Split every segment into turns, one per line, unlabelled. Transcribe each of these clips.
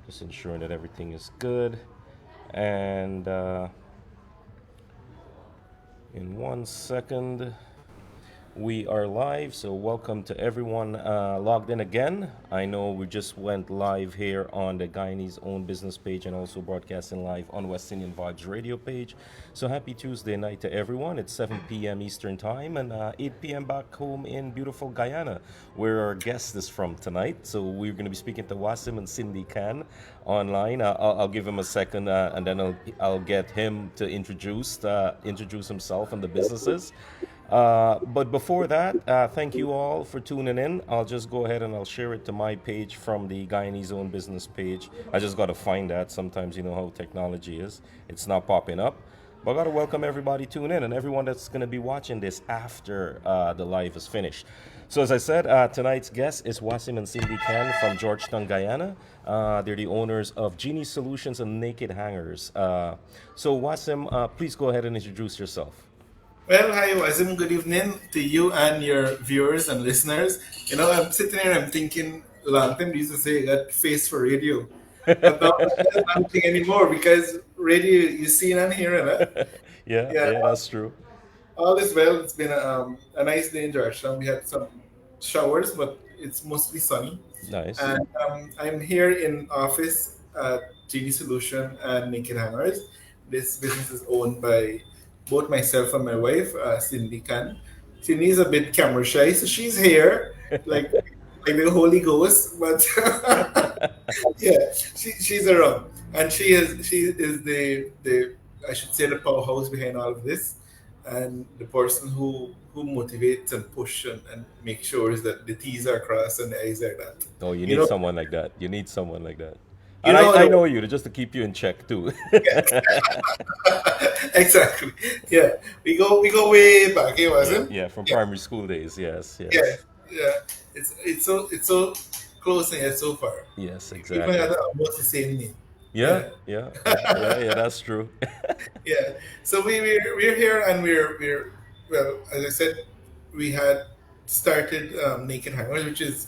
Just ensuring that everything is good. And in 1 second, we are live. So, welcome to everyone logged in again. I know we just went live here on the Guyanese own business page and also broadcasting live on West Indian Vibes radio page. So, happy Tuesday night to everyone. It's 7 p.m. Eastern Time and 8 p.m. back home in beautiful Guyana, where our guest is from tonight. So, we're going to be speaking to Wasim and Cindy Khan online. I'll give him a second and then I'll get him to introduce himself and the businesses. But before that, thank you all for tuning in. I'll just go ahead and I'll share it to my page from the Guyanese own business page. I just got to find that. Sometimes you know how technology is, it's not popping up. But I got to welcome everybody tune in and everyone that's going to be watching this after the live is finished. So as I said, tonight's guest is Wasim and Cindy Khan from Georgetown, Guyana. They're the owners of Genie Solutions and Naked Hangers. So Wasim, please go ahead and introduce yourself.
Well, hi, Wazim. Good evening to you and your viewers and listeners. I'm sitting here, I'm thinking, long time they used to say that face for radio. But now that's not a thing anymore because radio, you see and hearing it.
Yeah,
Yeah,
yeah, that's true.
all is well. It's been a nice day in Georgetown. We had some showers, but it's mostly sunny.
Nice.
And I'm here in office at Genie Solution and Naked Hangers. This business is owned by both myself and my wife, Cindy Khan. Cindy is a bit camera shy, so she's here like the Holy Ghost, but yeah, she's around, and she is the I should say the powerhouse behind all of this, and the person who motivates and push and make sure that the T's are crossed and the I's are dotted.
Oh, you
You
need
know,
someone like that. You need someone like that.
you
And I,
know
I
the
know you just to keep you in check too.
exactly. Yeah, we go way back. It
Yeah,
wasn't.
yeah, from
Yeah,
primary school days. Yes,
yeah,
yes,
yeah. It's so close and yet so far.
yes,
We even
exactly.
had almost the same name.
Yeah,
Yeah.
yeah, yeah, yeah, yeah. That's true.
Yeah. So we're here and we're well, as I said, we had started Naked Hangers, which is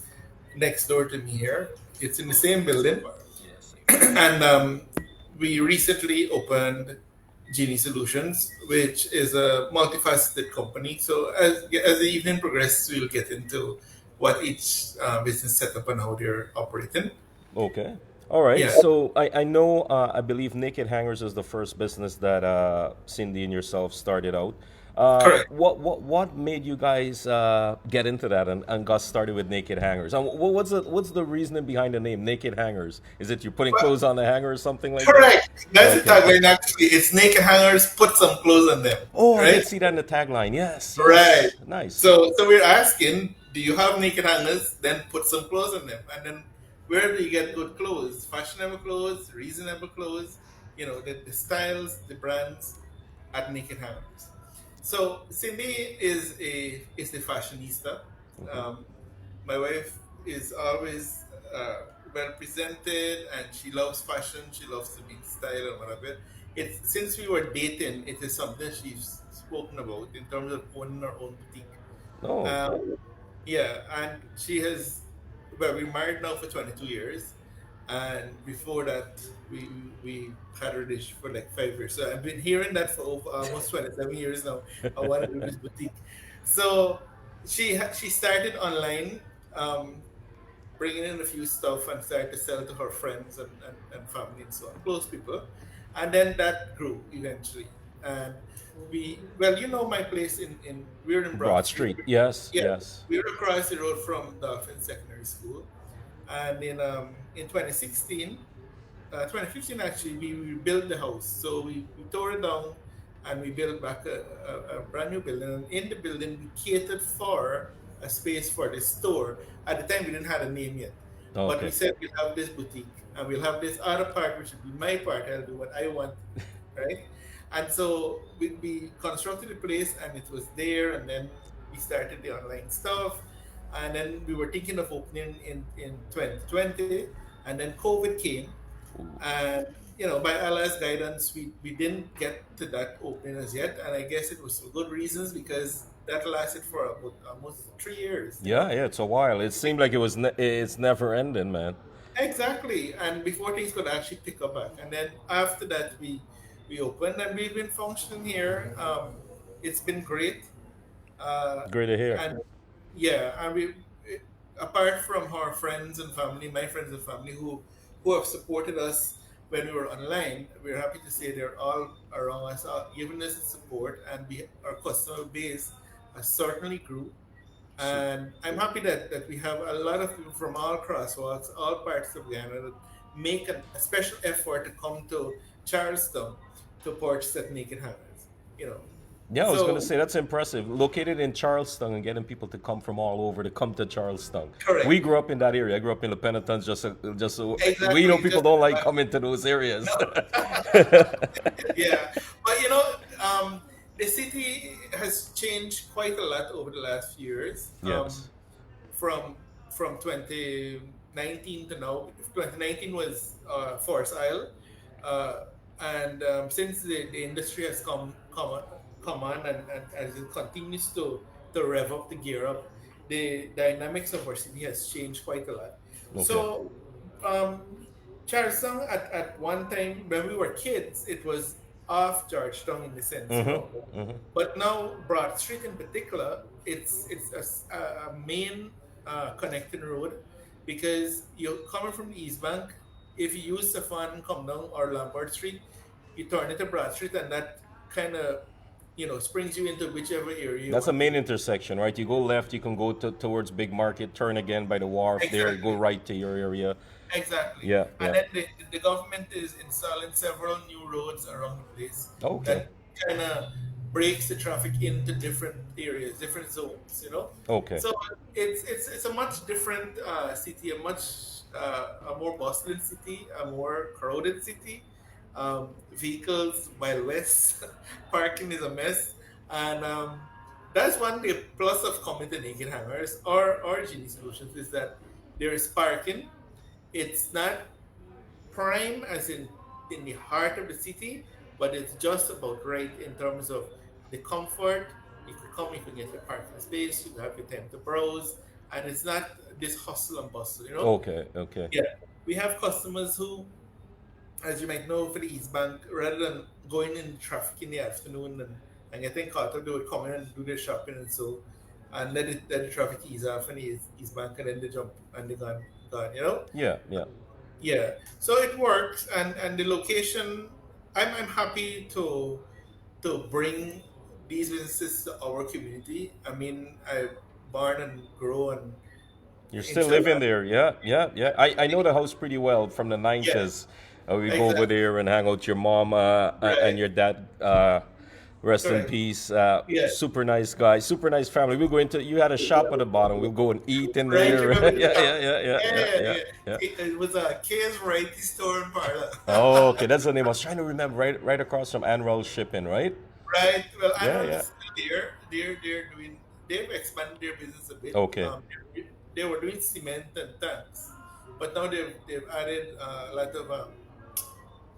next door to me here. It's in the same building,
Yes,
and we recently opened Genie Solutions, which is a multifaceted company. So as the evening progresses, we'll get into what each business set up and how they're operating.
okay. All right.
Yeah,
So I know I believe Naked Hangers is the first business that Cindy and yourself started out.
correct.
What made you guys get into that and got started with Naked Hangers? And what's the reasoning behind the name Naked Hangers? Is it you're putting
Well,
clothes on the hanger or something like that?
correct. That's the
Okay.
tagline. Actually, it's naked hangers. Put some clothes on them.
Oh, I
Right.
did see that in the tagline. Yes,
Right.
yes. Nice.
So we're asking, do you have naked hangers? Then put some clothes on them, and then where do you get good clothes? Fashionable clothes, reasonable clothes. The styles, the brands at naked hangers. So Cindy is the fashionista.
Okay.
Um, my wife is always well presented and she loves fashion. She loves to be in style and whatever. It's since we were dating, it is something she's spoken about in terms of owning her own boutique.
Oh,
Um, yeah, and she has. Well, we're married now for 22 years, and before that, we had a relationship for like 5 years. So I've been hearing that for over, almost 27 years now. I want to do this boutique. So she started online, um, bringing in a few stuff and started to sell to her friends and family and so on, close people. And then that grew eventually. And well, my place we're in Broad
Broad
Street.
Street. Yes,
Yeah,
yes.
we're across the road from Dolphin Secondary School. And in 2016, 2015 actually, we built the house. So we tore it down and we built back a brand new building. And in the building, we catered for a space for the store. At the time, we didn't have a name yet. But we
Okay.
said we'll have this boutique and we'll have this other part, which will be my part. I'll do what I want, right? And so we constructed the place and it was there. And then we started the online stuff. And then we were thinking of opening in 2020. And then COVID came
Ooh.
and by Allah's guidance, we didn't get to that opening as yet, and I guess it was for good reasons because that lasted for about almost 3 years.
Yeah, yeah. It's a while. It seemed like it's never ending, man.
exactly. And before things could actually pick up back, and then after that we opened and we've been functioning here. It's been great. Uh,
Great to hear.
and yeah, and apart from our friends and family, my friends and family who have supported us when we were online, we're happy to say they're all around us, giving us the support, and our customer base has certainly grew.
Su-
And I'm happy that we have a lot of people from all crosswalks, all parts of Ghana that make a special effort to come to Charleston to purchase at Naked Hangers. You know,
Yeah, I was going to
so
say that's impressive. Located in Charleston and getting people to come from all over to come to Charleston. We
correct,
grew up in that area. I grew up in the Penitence. Just so we know
exactly.
people
Just
don't like coming to those areas.
yeah, but the city has changed quite a lot over the last few years.
Yes.
From 2019 to now. 2019 was Forest Isle, uh, and since the industry has come on and as it continues to rev up, the gear up, the dynamics of our city has changed quite a lot.
Okay.
So, Charleston at one time when we were kids, it was off Georgetown in the sense,
Mm-hmm. Mm-hmm.
but now Broad Street in particular, it's a main connecting road because you're coming from the East Bank. If you use Safan and come down or Lombard Street, you turn into Broad Street, and that kind of springs you into whichever area you
That's a
want to
main
go.
intersection, right? You go left, you can go towards Big Market, turn again by the wharf there, go
Exactly.
right to your area.
Exactly.
Yeah,
And
yeah.
then the government is installing several new roads around the place
Okay.
that kind of breaks the traffic into different areas, different zones.
Okay.
So it's a much different city, a more bustling city, a more crowded city. Vehicles Wild West, parking is a mess, and that's one the plus of coming to Naked Hangers or Genie Solutions is that there is parking. It's not prime as in the heart of the city, but it's just about right in terms of the comfort. You could come, you can get your parking space, you have your time to browse, and it's not this hustle and bustle.
Okay. Okay.
Yeah, we have customers who, as you might know, for the East Bank, rather than going in traffic in the afternoon and getting caught up, they would come in and do their shopping and so, and let the traffic ease off in the East Bank, and then they jump and they gone.
Yeah, yeah.
Yeah, so it works, and the location. I'm happy to bring these businesses to our community. I mean, I born and grow and
You're still living
inshallah.
there. Yeah, yeah, yeah. I know the house pretty well from the
Yeah,
90s. We go over
exactly.
there and hang out with your mom and
Right.
your dad. Rest in
Correct.
peace.
Yeah.
Super nice guy. Super nice family. We'll go into, you had a shop at the bottom. We'll go and eat in
Right. You
there.
remember the
Yeah,
shop?
yeah, yeah, yeah,
Yeah,
yeah,
yeah,
yeah,
yeah.
yeah.
It was a K's Variety Store and Parlor.
Oh, okay. That's the name. I was trying to remember. Right across from Anral Shipping, right?
Right. Well,
Yeah,
Annual
yeah.
is still there. They've expanded their business a bit.
Okay.
They were doing cement and tanks, but now they've added a lot of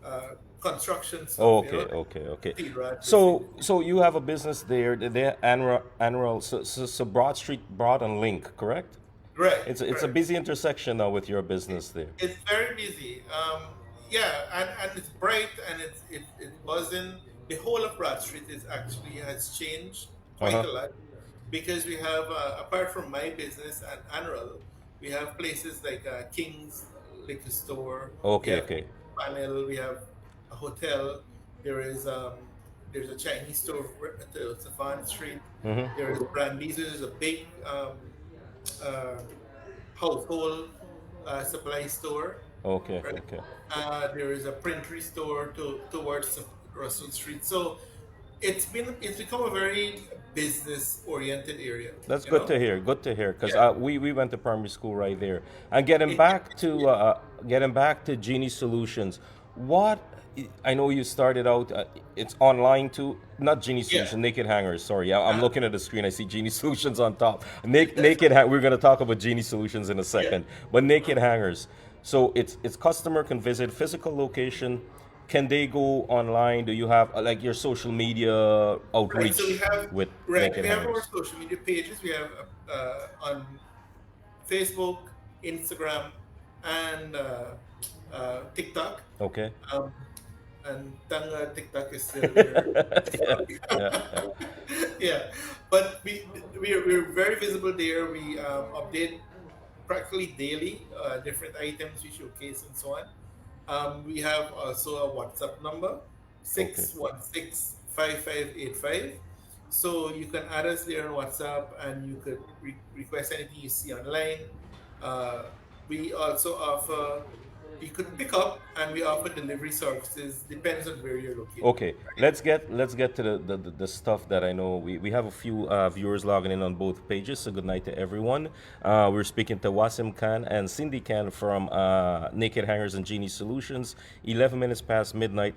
uh, construction stuff.
Oh, okay, okay, okay.
Steel rod,
So,
basically.
so you have a business there. The annual. So Broad Street, Broad and Link, correct?
Right.
It's a
Correct.
busy intersection now with your business there.
It's very busy. Yeah, and it's bright and it's buzzing. The whole of Broad Street is actually has changed
Uh
quite
huh.
a lot because we have apart from my business and Annual, we have places like King's Liquor Store. We
Okay,
have
okay.
Panel. We have a hotel. There is there's a Chinese store at the Safan Street.
Mm-hmm.
There is Brandy's. There's a big uh, household supply store,
Okay,
right?
okay.
There is a printery store towards Russell Street. So it's become a very business oriented area.
That's
You
good
know,
to hear. Good to hear, because
yeah.
we went to primary school right there. And
It,
to getting back to Genie Solutions, what I know you started out. It's online too. Not Genie
yeah.
Solutions, Naked Hangers. Sorry, I'm
Uh,
looking at the screen. I see Genie Solutions on top.
that's
We're gonna talk about Genie Solutions in a
yeah.
second, but Naked Hangers. So it's customer can visit physical location. Can they go online? Do you have like your social media
Right. So we
outreach
have
with
right.
Naked
We have our
Hangers?
social media pages. We have on Facebook, Instagram, and TikTok.
Okay.
Um, and Tanga TikTok is still there.
Yeah, yeah, yeah.
Yeah, but we're very visible there. We update practically daily different items we showcase and so on. We have also a WhatsApp number
Okay.
616 5585. So you can add us there on WhatsApp and you could request anything you see online. Uh, we also offer, you could pick up, and we offer delivery services, depends on where you're located.
Okay, let's get to the stuff that I know. We have a few viewers logging in on both pages. So good night to everyone. We're speaking to Wasim Khan and Cindy Khan from Naked Hangers and Genie Solutions. 11 minutes past midnight.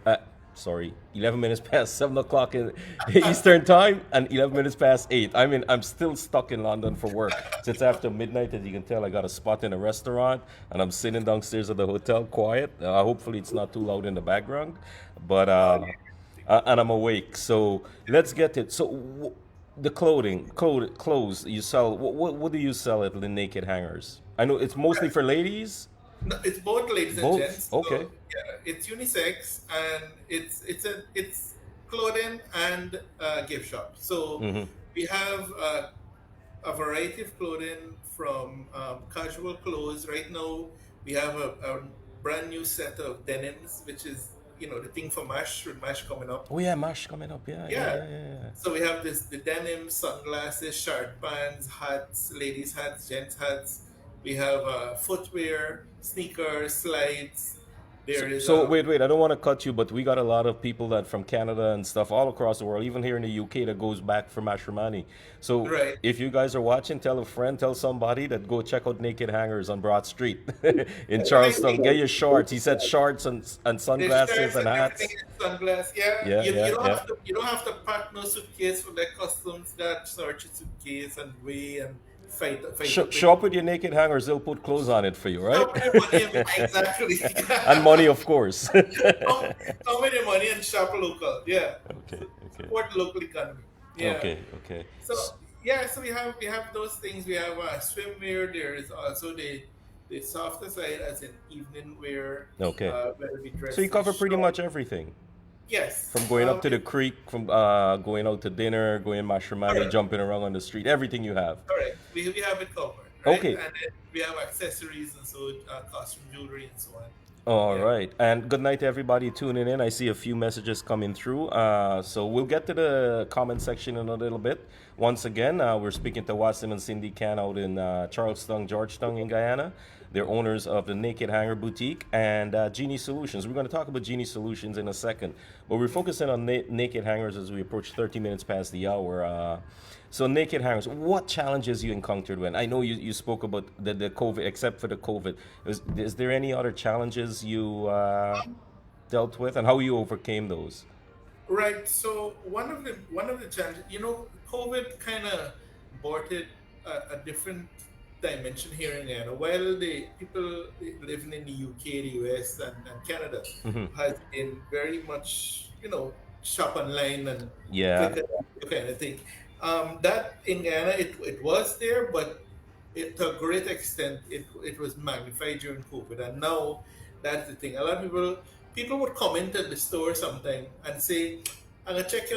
Sorry, 11 minutes past 7 o'clock in Eastern time and 11 minutes past 8. I mean, I'm still stuck in London for work. Since after midnight, as you can tell, I got a spot in a restaurant and I'm sitting downstairs at the hotel quiet. Hopefully, it's not too loud in the background. But
Oh, yeah.
and I'm awake. So let's get it. So the clothes you sell. What do you sell at the Naked Hangers? I know it's mostly for ladies.
No, it's both ladies and
Both.
gents.
Okay.
So yeah, it's unisex, and it's clothing and gift shop. So
Mm-hmm.
we have a variety of clothing from casual clothes. Right now, we have a brand new set of denims, which is the thing for Mash, with Mash coming up.
Oh yeah, Mash coming up. Yeah, yeah,
Yeah.
yeah, yeah, yeah.
So we have the denim, sunglasses, shirt pants, hats, ladies hats, gents hats. We have footwear, sneakers, slides.
So,
There is
so wait. I don't want to cut you, but we got a lot of people that from Canada and stuff all across the world, even here in the UK, that goes back for matrimony. So
right.
if you guys are watching, tell a friend, tell somebody that go check out Naked Hangers on Broad Street in
Thank
Charleston. Get
you.
your shorts. He said shorts and
The
sunglasses
shirts
and
and everything
hats.
in sunglasses. Yeah,
Yeah,
you
yeah,
don't
yeah.
have to pack no suitcase for their customs that search your suitcase and weigh and fight up with
Show up with your Naked Hangers. They'll put clothes on it for you, right?
some with your money. Exactly.
And money, of course.
Come, come with your money and shop local. Yeah.
Okay, okay,
Support the local economy. Yeah.
okay, okay.
So yeah, so we have those things. We have swimwear. There is also the softer side, as in evening wear,
Okay.
whether we
So you
dress in
cover pretty
short.
much everything.
Yes.
From going up to the creek, from going out to dinner, going mashramani,
Correct.
jumping around on the street, everything you have.
Correct. We have it covered, right?
Okay.
And then we have accessories and so costume jewelry and so on.
All
Yeah.
right. And good night to everybody tuning in. I see a few messages coming through. So we'll get to the comment section in a little bit. Once again, we're speaking to Wasim and Cindy Can out in Charleston, Georgetown in Guyana. They're owners of the Naked Hanger Boutique and Genie Solutions. We're going to talk about Genie Solutions in a second, but we're focusing on Naked Hangers as we approach 30 minutes past the hour. So Naked Hangers, what challenges you encountered when? I know you spoke about the COVID, except for the COVID. Is there any other challenges you dealt with, and how you overcame those?
Right. So one of the challenges, COVID kind of brought it a different dimension here in Ghana. While the people living in the UK, the US, and Canada
Hmm.
has been very much, shop online and
Yeah.
click and kind of thing. That in Ghana, it was there, but to a great extent, it was magnified during COVID. And now that's the thing. A lot of people would come into the store sometime and say, I'm gonna check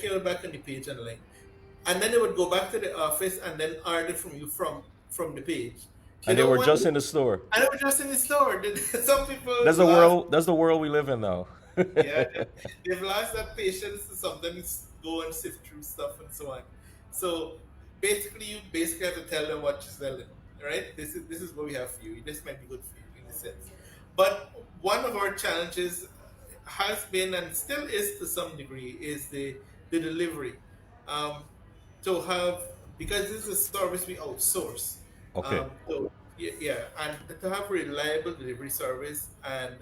you out back on the page online. And then they would go back to the office and then order from you from the page. They
And they
don't
were
want
just in the store.
and they were just in the store. Some people
That's the
lost.
world. That's the world we live in now.
Yeah, they've lost that patience to sometimes go and sift through stuff and so on. So basically, you basically have to tell them what you're selling, right? This is what we have for you. This might be good for you in a sense. But one of our challenges has been, and still is to some degree, is the delivery. Um, to have, because this is a service we outsource.
Okay.
So yeah, and to have reliable delivery service and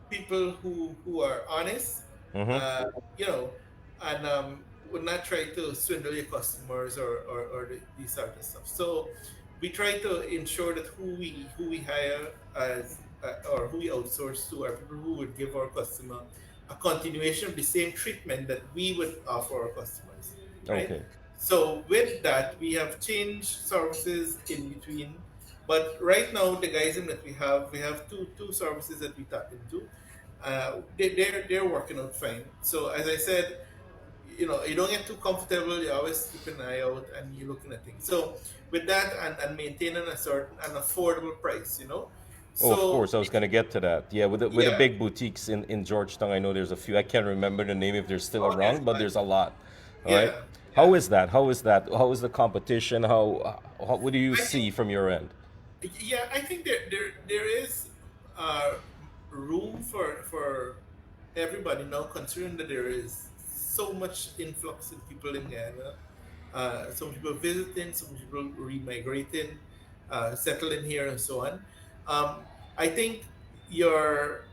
people who are honest,
Mm-hmm.
uh, you know, and would not try to swindle your customers or these sort of stuff. So we try to ensure that who we hire as or who we outsource to are people who would give our customer a continuation of the same treatment that we would offer our customers, right?
Okay.
So with that, we have changed services in between. But right now, the guys in that we have two services that we tap into. They're working out fine. So as I said, you don't get too comfortable. You always keep an eye out and you're looking at things. So with that and maintaining a certain an affordable price,
Oh, of
so
course, I was gonna get to that. Yeah, with the
yeah,
big boutiques in Georgetown, I know there's a few. I can't remember the name if they're still
oh, there's
around, but
one.
there's a lot. All right.
Yeah,
How
yeah.
is that? How is that? How is the competition? What do you
I think
see from your end?
yeah, I think there is uh, room for everybody now, considering that there is so much influx in people in Ghana. Some people visiting, some people remigrating, settling here, and so on. I think your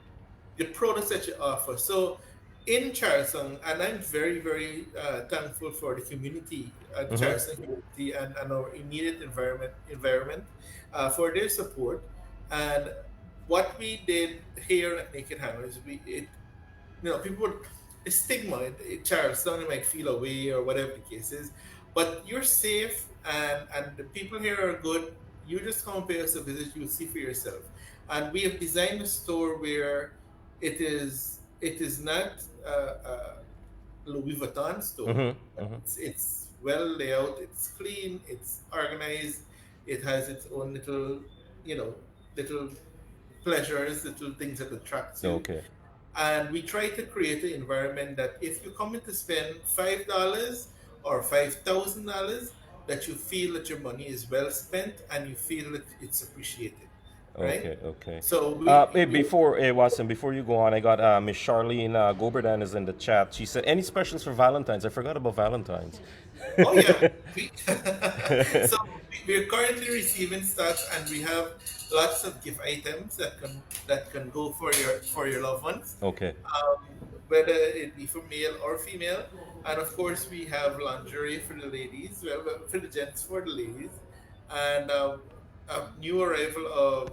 the products that you offer. So in Charleston, and I'm very, very thankful for the community, the
Mm-hmm.
Charleston community, and our immediate environment for their support. And what we did here at Naked Hammers, people would stigma Charleston, you might feel away or whatever the case is, but you're safe and the people here are good. You just come and pay us a visit, you'll see for yourself. And we have designed a store where it is not a Louis Vuitton store.
Mm-hmm. Mm-hmm.
It's well laid out, it's clean, it's organized, it has its own you know little pleasures, little things that attracts you.
Okay.
And we try to create an environment that if you come in to spend $5 or $5,000, that you feel that your money is well spent and you feel that it's appreciated, right?
Okay, okay.
So we, we
Before Watson, before you go on, I got Miss Charlene Goberdan is in the chat. She said, "Any specials for Valentine's?" I forgot about Valentine's.
oh yeah, so we're currently receiving stocks, and we have lots of gift items that can go for your loved ones,
Okay,
whether it be for male or female. And of course, we have lingerie for the ladies, well, for the gents, for the ladies, and a new arrival of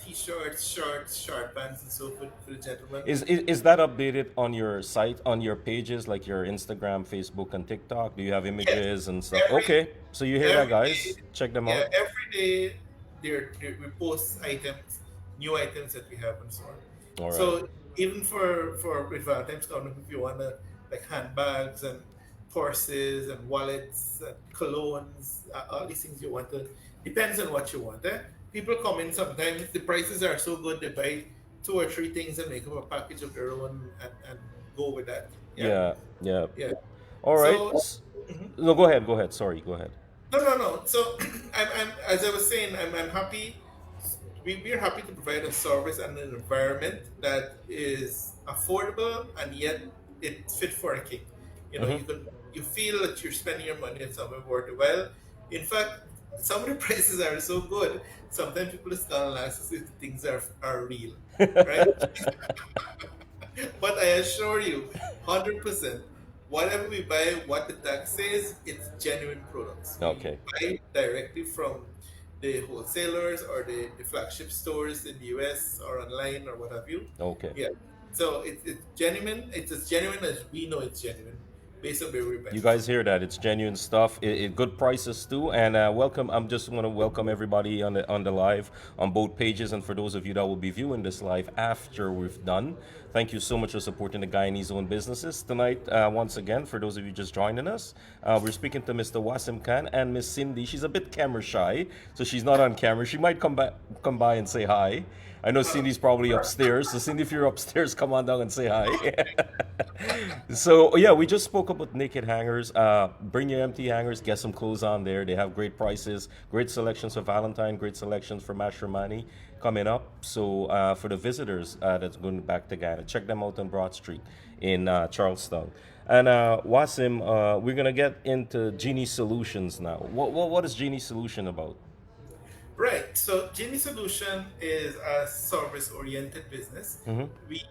t-shirts, shorts, short pants, and so forth for the gentlemen.
is that updated on your site, on your pages, like your Instagram, Facebook, and TikTok? Do you have
Yes,
images and stuff?
every
Okay, so you hear that,
every day,
guys? Check them
yeah,
out.
every day we post items, new items that we have, and so on.
All right.
So even for with Valentine's coming up, if you wanna like handbags and purses and wallets and colognes, all these things you want to depends on what you want. People come in sometimes the prices are so good they buy two or three things and make up a package of their own and go with that. Yeah,
Yeah, yeah.
yeah.
All right.
So. Mhm.
No, go ahead. Go ahead. Sorry. Go ahead.
No, no, no. So, as I was saying, I'm happy. We're happy to provide a service and an environment that is affordable and yet it's fit for a king.
Mm-hmm.
You feel that you're spending your money on something worth it. Well, in fact, some of the prices are so good. Sometimes people just can't ask if the things are real, right? But I assure you, 100%, whatever we buy, what the tag says, it's genuine products. We
Okay.
buy directly from the wholesalers or the flagship stores in the US or online or what have you.
Okay.
Yeah. So it's genuine. It's as genuine as we know it's genuine based on where we buy
You
it from.
guys hear that? It's genuine stuff. Good prices too. And welcome. I'm just want to welcome everybody on the live on both pages. And for those of you that will be viewing this live after we've done, thank you so much for supporting the Guyanese owned businesses tonight. Once again, for those of you just joining us, we're speaking to Mr. Wasim Khan and Miss Cindy. She's a bit camera shy, so she's not on camera. She might come by and say hi. I know Cindy's probably upstairs. So Cindy, if you're upstairs, come on down and say hi. So yeah, we just spoke about naked hangers. Bring your empty hangers. Get some clothes on there. They have great prices, great selections for Valentine, great selections for matrimony coming up. So for the visitors that's going back to Ghana, check them out on Broad Street in Charlestown. And Wasim, we're gonna get into Genie Solutions now. What is Genie Solution about?
Right. So Genie Solution is a service-oriented business.
Hmm.
We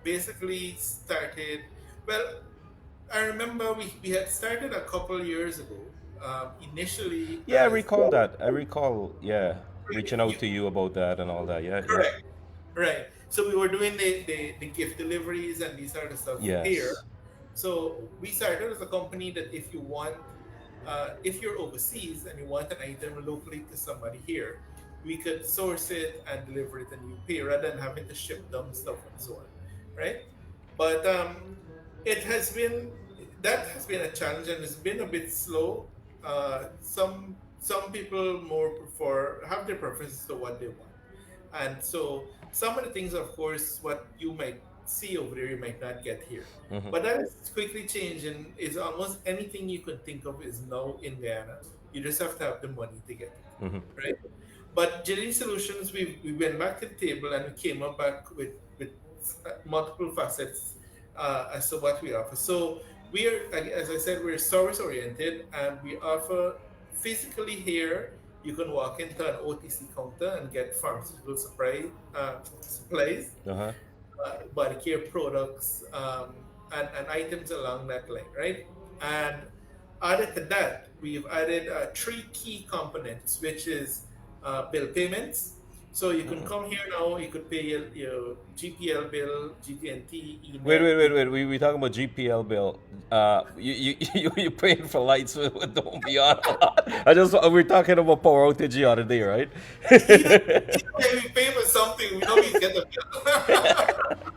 basically started. Well, I remember we had started a couple years ago. Initially
Yeah, I
as
recall that. I recall, yeah,
right,
reaching out to you about that and all that. Yeah, yeah.
correct, right. So we were doing the gift deliveries and these sort of stuff here.
Yes.
So we started as a company that if you're overseas and you want an item locally to somebody here, we could source it and deliver it, and you pay rather than having to ship down stuff and so on, right? But it has been that has been a challenge, and it's been a bit slow. Some people more prefer have their preferences to what they want, and so some of the things, of course, what you might see over there, you might not get here.
Hmm.
But that is quickly changing. Is almost anything you can think of is now in Guyana. You just have to have the money to get it,
Hmm.
right? But Genie Solutions, we went back to the table and we came up back with multiple facets as to what we offer. So we are, as I said, we're service oriented, and we offer physically here. You can walk into an OTC counter and get pharmaceutical supplies,
Uh-huh.
body care products, and items along that line, right? And added to that, we've added three key components, which is bill payments. So you can come here now, you could pay your GPL bill, GTNT,
Wait,
ENET.
wait, wait, wait. We talking about GPL bill. You paying for lights with don't be on a lot. I just we're talking about power outage the other day, right?
Either we pay for something, we know we get the bill.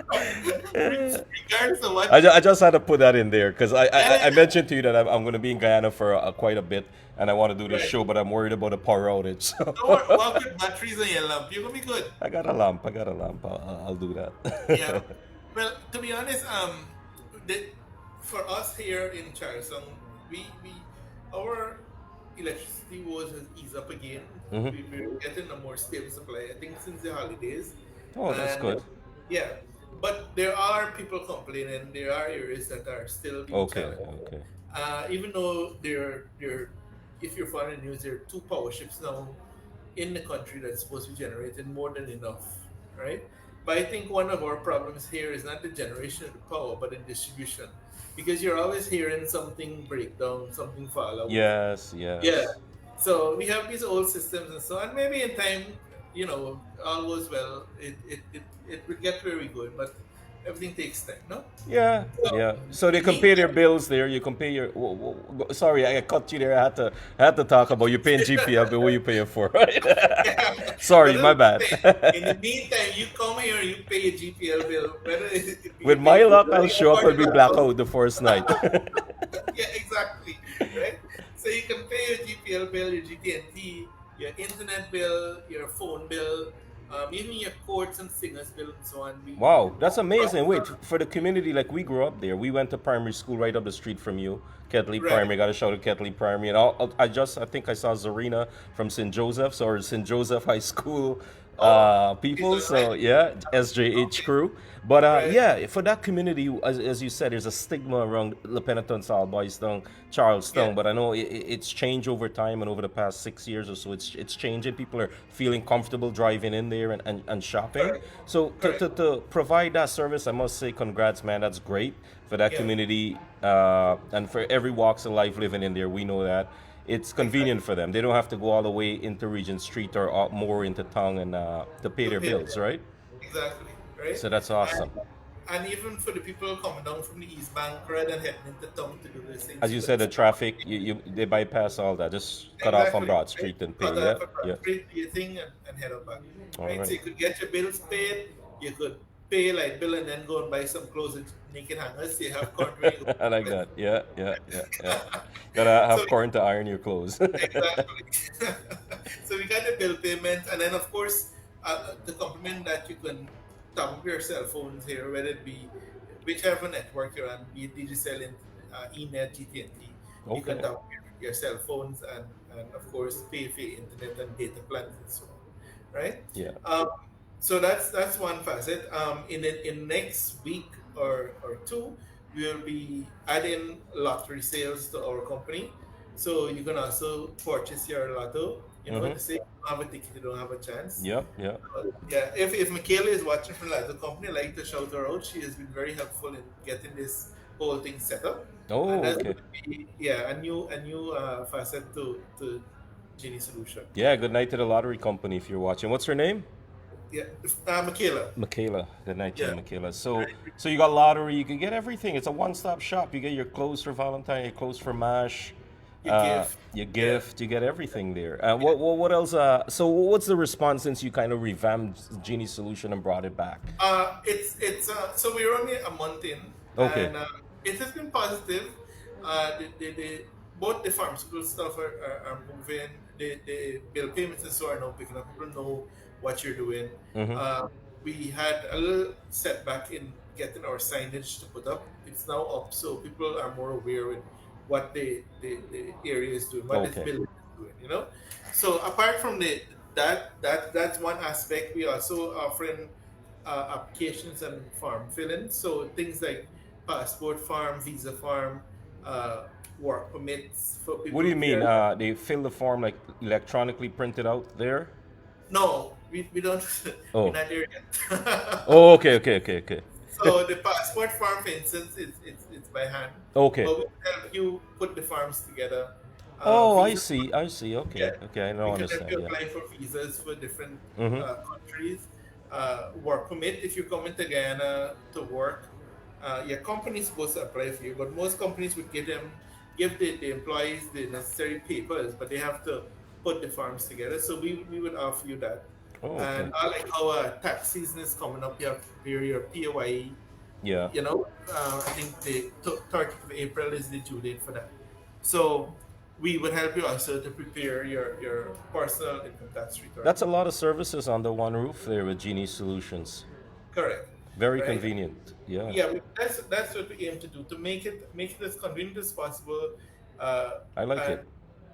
Regardless of what,
I just had to put that in there because
yeah,
I mentioned to you that I'm going to be in Guyana for quite a bit and I want to do this
right.
show, but I'm worried about a power outage.
Don't worry,
So
walk with batteries on your lamp, you're gonna be good.
I got a lamp. I got a lamp. I'll do
Yeah.
that.
Well, to be honest, the, for us here in Charleston, we our electricity woes has eased up again.
Hmm.
We're getting a more stable supply, I think, since the holidays.
Oh, that's
And
good.
yeah, but there are people complaining. There are areas that are still being
Okay,
challenged.
okay.
Even though if you're following the news, there are two power ships now in the country that's supposed to be generating more than enough, right? But I think one of our problems here is not the generation of the power, but the distribution, because you're always hearing something break down, something fall out.
Yes,
Yeah.
yes.
So we have these old systems and so on. Maybe in time, all goes well. It will get very good, but everything takes time, no?
Yeah, yeah. So they compare their
Meantime,
bills there. You compare your. Sorry, I cut you there. I had to talk about you paying GPL, but what you paying for, right?
yeah.
Sorry,
But
my
that's the
bad.
thing. In the meantime, you come here, you pay a GPL bill, whether
With
you
my
pay
luck, I'll
30
show
or
up and
40
be
dollars.
blackout the first night.
Yeah, exactly. Right? So you can pay your GPL bill, your GT&T, your internet bill, your phone bill, even your courts and singers bill and so on. We
Wow, that's amazing. Wait,
process.
for the community, like we grew up there. We went to primary school right up the street from you, Ketley
Right.
Primary. Got to shout out Ketley Primary, and I think I saw Zarina from St. Joseph's or St. Joseph High School
Oh, is
people.
that right?
So yeah, SJH
Okay.
crew. But
Right.
yeah, for that community, as you said, there's a stigma around Le Penitent, Boys Town,
Yeah.
Charlestown. But I know it's changed over time and over the past 6 years or so. It's changing. People are feeling comfortable driving in there and shopping.
Correct.
So
Correct.
to provide that service, I must say, congrats, man. That's great for that
Yeah.
community and for every walks of life living in there. We know that it's convenient
Exactly.
for them. They don't have to go all the way into Regent Street or more into town and to pay
To
their
pay the
bills,
bill.
right?
Exactly. Right?
So that's awesome.
And, and even for the people coming down from the East Bank rather than heading into town to do these
As
things,
you
you could
said, the traffic, they bypass all that. Just cut off on
exactly,
Broad
right?
Street and pay.
Cut
Yeah,
off
yeah.
across street, do your thing, and head on back,
All
right? So
right.
you could get your bills paid, you could pay like bill and then go and buy some clothes at Naked Hangers. So you have current revenue.
I like that. Yeah, yeah, yeah, yeah. Gotta
So
have corn to iron your clothes.
exactly. So we got the bill payment, and then of course the complement that you can top up your cell phones here, whether it be whichever network you're on, be it Digicel, ENET, GT&T, you can
Okay.
top up your cell phones and of course pay for your internet and data plans and so on, right?
Yeah.
Um, so that's one facet. In next week or two, we will be adding lottery sales to our company. So you can also purchase your lotto.
Mm-hmm.
To say you don't have a ticket, you don't have a chance.
Yep, yep.
Yeah, if Michaela is watching from Lotto Company, I like to shout her out. She has been very helpful in getting this whole thing set up, and
Oh,
that's
okay.
going to be a new facet to Genie Solution.
Yeah, good night to the lottery company if you're watching. What's her name?
Yeah, Michaela.
Michaela. Good night to you,
Yeah.
Michaela. So you got lottery, you can get everything. It's a one-stop shop. You get your clothes for Valentine, your clothes for MASH,
you give.
You
Yeah.
gift, you get everything there.
Yeah.
What else? So what's the response since you kind of revamped Genie Solution and brought it back?
It's so we're only a month in,
Okay.
and it has been positive. Both the pharmaceutical stuff are moving. The bill payments and so are now picking up. People know what you're doing.
Mm-hmm.
Uh, we had a little setback in getting our signage to put up. It's now up, so people are more aware with what the area is doing, what this
Okay.
building is doing. So apart from that's one aspect. We also offering applications and form fill-in. So things like passport form, visa form, uh, work permits for
What do
people
you mean?
here.
They fill the form like electronically printed out there?
No, we don't. We're
Oh.
not there yet.
Oh, okay, okay, okay, okay.
So the passport form, for instance, it's by hand,
Okay.
but we can help you put the forms together.
Oh, I
Visa,
see. I see. Okay.
yeah,
Okay. I
we
don't
can help
understand.
you
Yeah.
apply for visas for different
Mm-hmm.
countries. Work permit if you're coming to Guyana to work. Your company is supposed to apply for you, but most companies would give the employees the necessary papers, but they have to put the forms together. So we would offer you that.
Oh, okay.
And I like how tax season is coming up. You have to prepare your PAYE.
Yeah.
I think the 30th of April is the due date for that. So we would help you also to prepare your personal income tax return.
That's a lot of services under one roof there with Genie Solutions.
Correct,
Very
right?
convenient. Yeah.
Yeah, that's what we aim to do to make it as convenient as possible, uh,
I like
and
it.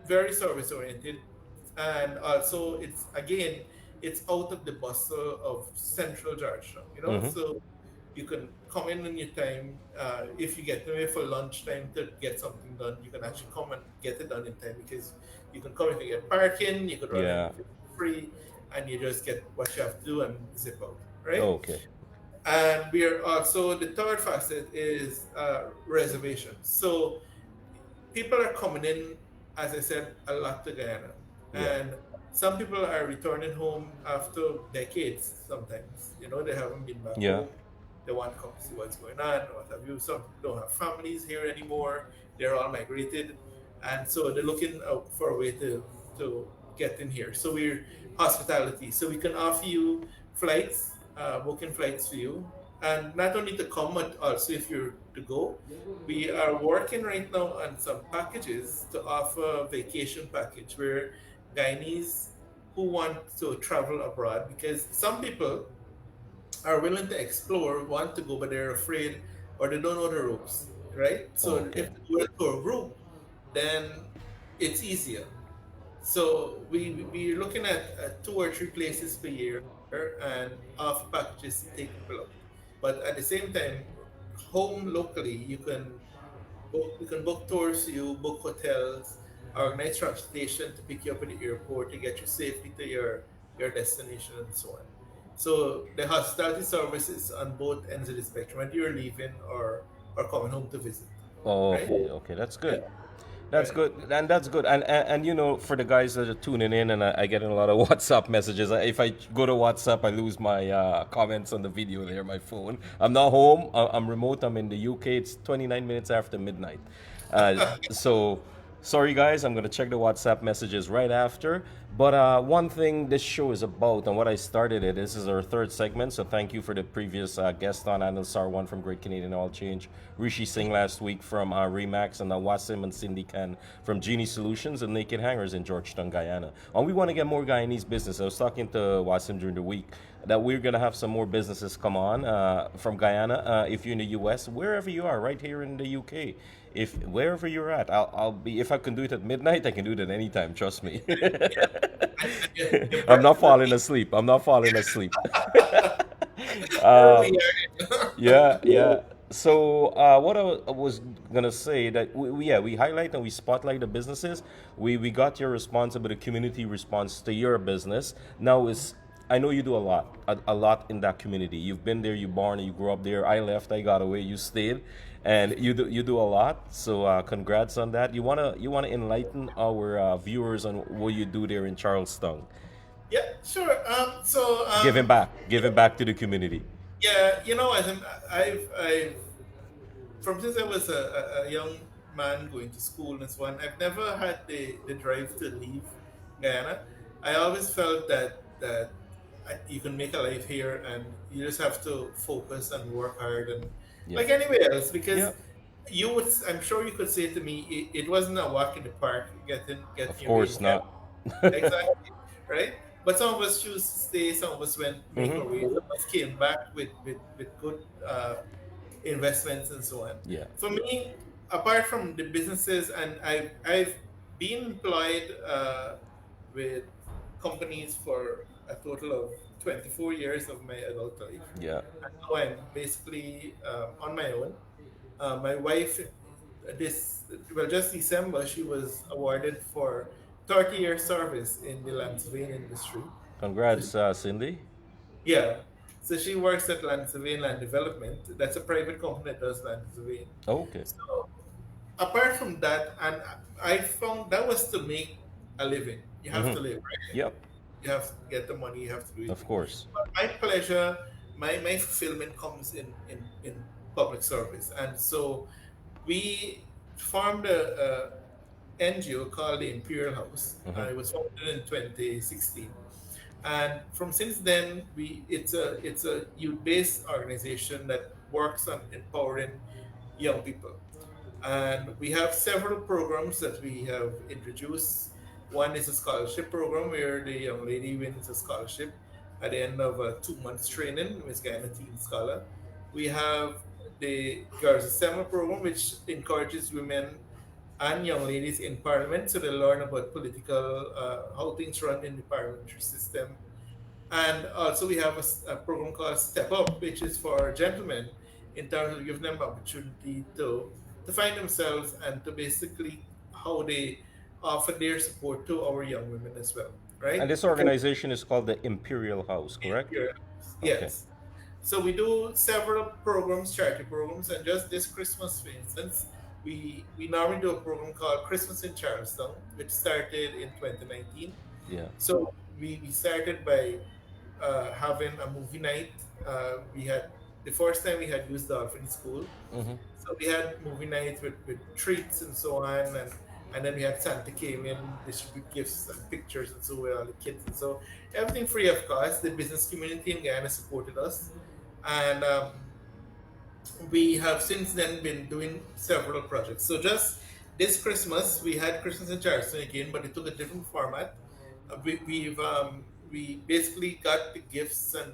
very service oriented, and also it's out of the bustle of Central Georgetown.
Mm-hmm.
So you can come in your time. If you get away for lunchtime to get something done, you can actually come and get it done in time because you can come if you get parking, you could run in
Yeah.
free, and you just get what you have to do and zip out, right?
Okay.
And we are also the third facet is reservations. So people are coming in, as I said, a lot to Guyana,
Yeah.
and some people are returning home after decades. Sometimes, they haven't been back
Yeah.
home. They want to come see what's going on, what have you. Some people don't have families here anymore. They're all migrated, and so they're looking out for a way to get in here. So we're hospitality, so we can offer you flights, booking flights for you, and not only to come, but also if you're to go. We are working right now on some packages to offer vacation package where Guyanese who want to travel abroad, because some people are willing to explore, want to go, but they're afraid or they don't know the ropes, right? So
Okay.
if they do it to a group, then it's easier. So we're looking at 2 or 3 places per year and offer packages to take people out. But at the same time, home locally, you can book tours, you book hotels, organize transportation to pick you up at the airport to get you safely to your destination and so on. So the hospitality service is on both ends of the spectrum, whether you're leaving or coming home to visit, right?
Okay. Okay. That's
Yeah,
good. That's
right.
good, and that's good, and for the guys that are tuning in, and I get a lot of WhatsApp messages. If I go to WhatsApp, I lose my comments on the video there. My phone. I'm not home. I'm remote. I'm in the UK. It's 29 minutes after midnight. So sorry guys. I'm gonna check the WhatsApp messages right after. But one thing this show is about, and what I started it. This is our third segment. So thank you for the previous guest on Anil Sarwan from Great Canadian Oil Change, Rishi Singh last week from Remax, and Wasim and Cindy Khan from Genie Solutions and Naked Hangers in Georgetown, Guyana. And we want to get more Guyanese business. I was talking to Wasim during the week that we're going to have some more businesses come on from Guyana. If you're in the US, wherever you are, right here in the UK, if wherever you're at, I'll be. If I can do it at midnight, I can do it at any time. Trust me.
And
I'm not falling asleep. I'm not falling asleep.
you're
uh,
we
yeah, yeah. So what I was gonna say that we highlight and we spotlight the businesses. We got your response about the community response to your business. Now is I know you do a lot in that community. You've been there, you born, you grew up there. I left, I got away, you stayed, and you do a lot. So congrats on that. You wanna enlighten our viewers on what you do there in Charlestown,
Yeah, sure. So
giving back to the community.
yeah, as I've from since I was a young man going to school and so on. I've never had the drive to leave Guyana. I always felt that you can make a life here, and you just have to focus and work hard, and
Yeah.
like anywhere else.
Yeah.
Because you would, I'm sure you could say to me, it wasn't a walk in the park getting
Of
your way in
course
Guyana.
not.
Exactly, right? But some of us choose to stay. Some of us went make our way.
Mm-hmm.
Some of us came back with good investments and so on.
Yeah.
For me, apart from the businesses, and I've been employed with companies for a total of 24 years of my adult life.
Yeah.
And now I'm basically on my own. My wife, this well, just December, she was awarded for 30 year service in the land surveying industry. So
Congrats, Cindy.
yeah. So she works at Land Surveying Land Development. That's a private company that does land surveying.
Okay.
So apart from that, and I found that was to make a living. You have
Mm-hmm.
to live, right?
Yep.
You have to get the money, you have to do it.
Of course.
But my pleasure, my fulfillment comes in public service. And so we formed a NGO called the Imperial House.
Mm-hmm.
It was founded in 2016, and from since then it's a youth based organization that works on empowering young people, and we have several programs that we have introduced. One is a scholarship program where the young lady wins a scholarship at the end of a 2 months training with Guyana Teen Scholar. We have the Girls Assembly program, which encourages women and young ladies in parliament so they learn about political, how things run in the parliamentary system. And also we have a program called Step Up, which is for gentlemen in terms of giving them opportunity to find themselves and to basically how they offer their support to our young women as well,
And
right?
this
Because
organization is called the Imperial House, correct? Okay.
yes. So we do several programs, charity programs, and just this Christmas, for instance, we normally do a program called Christmas in Charleston, which started in 2019.
Yeah.
So we started by having a movie night. We had the first time we had used Dolphin School,
Mm-hmm.
so we had movie nights with treats and so on, and then we had Santa came in, distribute gifts and pictures and so with all the kids, and so everything free of cost. The business community in Guyana supported us, and we have since then been doing several projects. So just this Christmas, we had Christmas in Charleston again, but it took a different format. We basically got the gifts and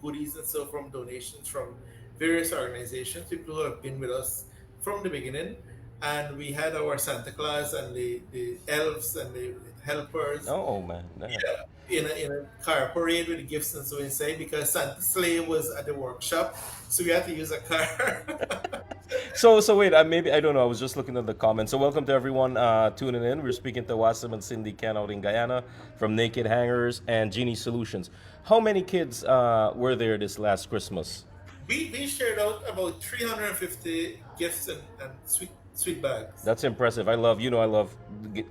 goodies and so from donations from various organizations, people who have been with us from the beginning. And we had our Santa Claus and the elves and the helpers,
Oh man. Yeah.
in a car parade with the gifts and so inside because Santa's sleigh was at the workshop, so we had to use a car.
So wait, maybe I don't know. I was just looking at the comments. So welcome to everyone tuning in. We're speaking to Wasim and Cindy Ken out in Guyana from Naked Hangers and Genie Solutions. How many kids were there this last Christmas?
We shared out about 350 gifts and sweet bags.
That's impressive. I love the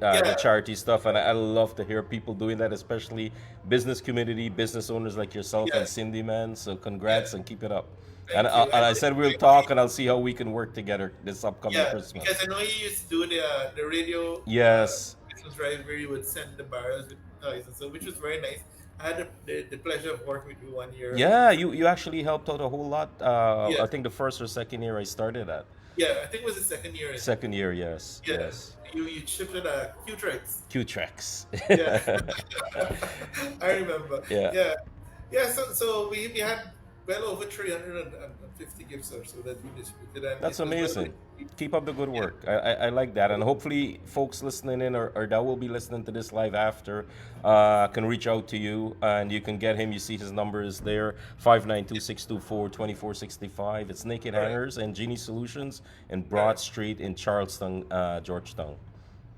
Yeah,
charity stuff, and I love to hear people doing that, especially business community, business owners like yourself and
yeah,
Cindy, man. So
yeah.
congrats and keep it up.
Thank you.
And I said we'll talk, and I'll see how we can work together this upcoming
Yeah, because
Christmas.
I know you used to do the radio
Yes.
Christmas drive where you would send the barrels with toys and so, which was very nice. I had the pleasure of working with you one year.
Yeah, you actually helped out a whole lot.
Yeah,
I think the first or second year I started at.
yeah. I think it was the second year.
Second year, yes,
Yeah,
yes.
you shipped it a Q-Trex.
Q-Trex.
Yeah, I remember.
Yeah.
Yeah, yeah. So we had well over 350 gifts or so that we distributed, and
That's
it was well
amazing.
received.
Keep up the good
Yeah,
work. I like that. And hopefully, folks listening in or that will be listening to this live after can reach out to you and you can get him. You see his number is there 592-624-2465. It's Naked
all right,
Hangers and Genie Solutions in
right,
Broad Street in Charleston, Georgetown.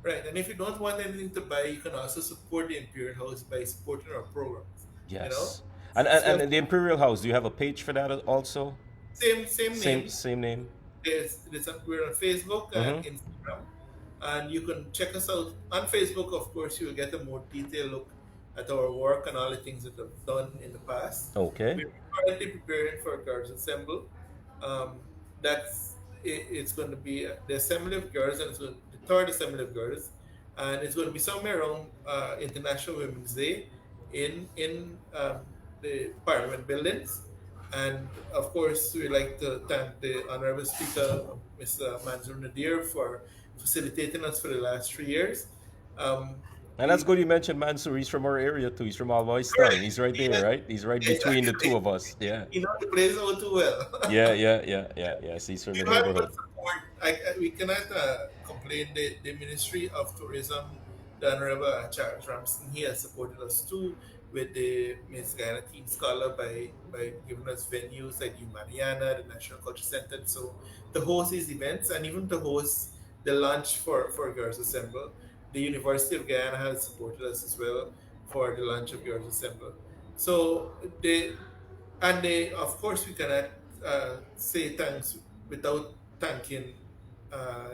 right. And if you don't want anything to buy, you can also support the Imperial House by supporting our programs. You know,
Yes.
so
And the Imperial House, do you have a page for that also?
same name.
Same name?
We're on Facebook and
Mm-hmm.
Instagram, and you can check us out on Facebook. Of course, you will get a more detailed look at our work and all the things that we've done in the past.
Okay.
We're currently preparing for a Guards Assemble. Um, that's it's going to be the Assembly of Girls, and the third Assembly of Girls, and it's going to be somewhere around International Women's Day in the Parliament buildings. And of course, we like to thank the Honorable Speaker, Mr. Manzoor Nadir, for facilitating us for the last 3 years. Um,
And that's
we
good you mentioned Mansour. He's from our area too. He's from Alvoistan.
correct,
He's right there,
yes,
right? He's right between the two
exactly.
of us. Yeah.
You know the place all too well.
Yeah, yeah, yeah, yeah, yeah. He's from
We
the
have good
neighborhood.
support. We cannot complain. The Ministry of Tourism, the Honorable Charles Ramsden, he has supported us too with the Miss Guyana Teen Scholar by giving us venues like Mariana, the National Culture Center. So to host these events and even to host the launch for Girls Assemble. The University of Guyana has supported us as well for the launch of Girls Assemble. So of course, we cannot say thanks without thanking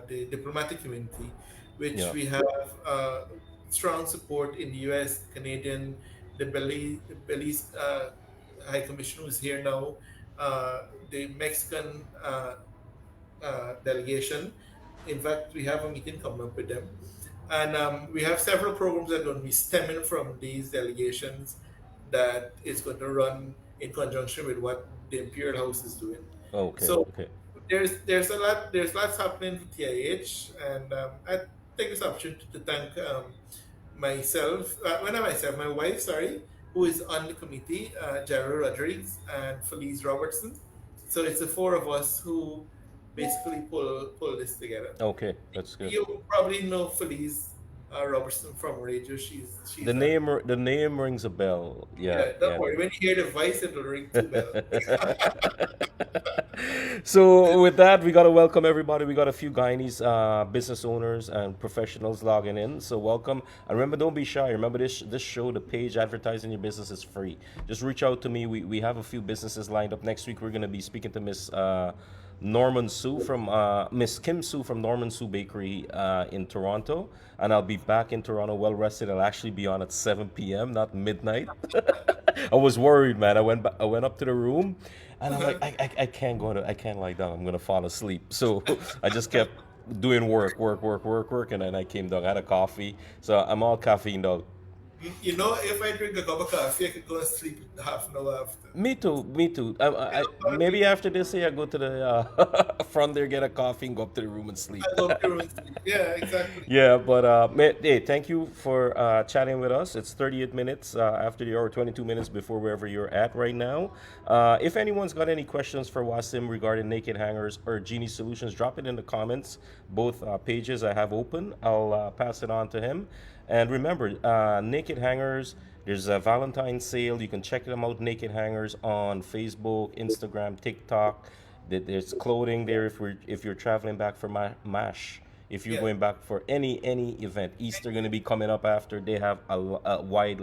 the diplomatic community, which
Yeah.
we have strong support in the U.S., Canadian, the Belize High Commissioner who is here now, the Mexican delegation. In fact, we have a meeting coming up with them. And we have several programs that are going to be stemming from these delegations that is going to run in conjunction with what the Imperial House is doing.
Okay,
So
okay.
there's lots happening for TIH, and I take this opportunity to thank myself, well, not myself, my wife, sorry, who is on the committee, Gerald Rodriguez and Felice Robertson. So it's the four of us who basically pull this together.
Okay, that's good.
You probably know Felice Robertson from radio.
The
She's on.
name the name rings a bell. Yeah,
Yeah, don't
yeah.
worry. When you hear the voice, it'll ring two bells.
So with that, we gotta welcome everybody. We got a few Guyanese business owners and professionals logging in. So welcome. And remember, don't be shy. Remember this show, the page advertising your business is free. Just reach out to me. We have a few businesses lined up next week. We're gonna be speaking to Miss Norman Sue from Miss Kim Sue from Norman Sue Bakery in Toronto, and I'll be back in Toronto well rested. I'll actually be on at 7 p.m., not midnight. I was worried, man. I went up to the room, and I'm like, I can't I can't lie down. I'm gonna fall asleep. So I just kept doing work, and then I came down. I had a coffee, so I'm all caffeined out.
You know, if I drink a cup of coffee, I could go and sleep half an hour after.
Me too. Me too.
You know, a lot of
Maybe
people,
after this, I go to the front there, get a coffee, and go up to the room and sleep.
I go up there and sleep. Yeah, exactly.
Yeah, but hey, thank you for chatting with us. It's 38 minutes after the hour, 22 minutes before wherever you're at right now. If anyone's got any questions for Wasim regarding Naked Hangers or Genie Solutions, drop it in the comments. Both pages I have open. I'll pass it on to him. And remember, Naked Hangers, there's a Valentine's sale. You can check them out, Naked Hangers, on Facebook, Instagram, TikTok. There's clothing there if you're traveling back from MASH. If you're
Yeah.
going back for any event, Easter going to be coming up after. They have a wide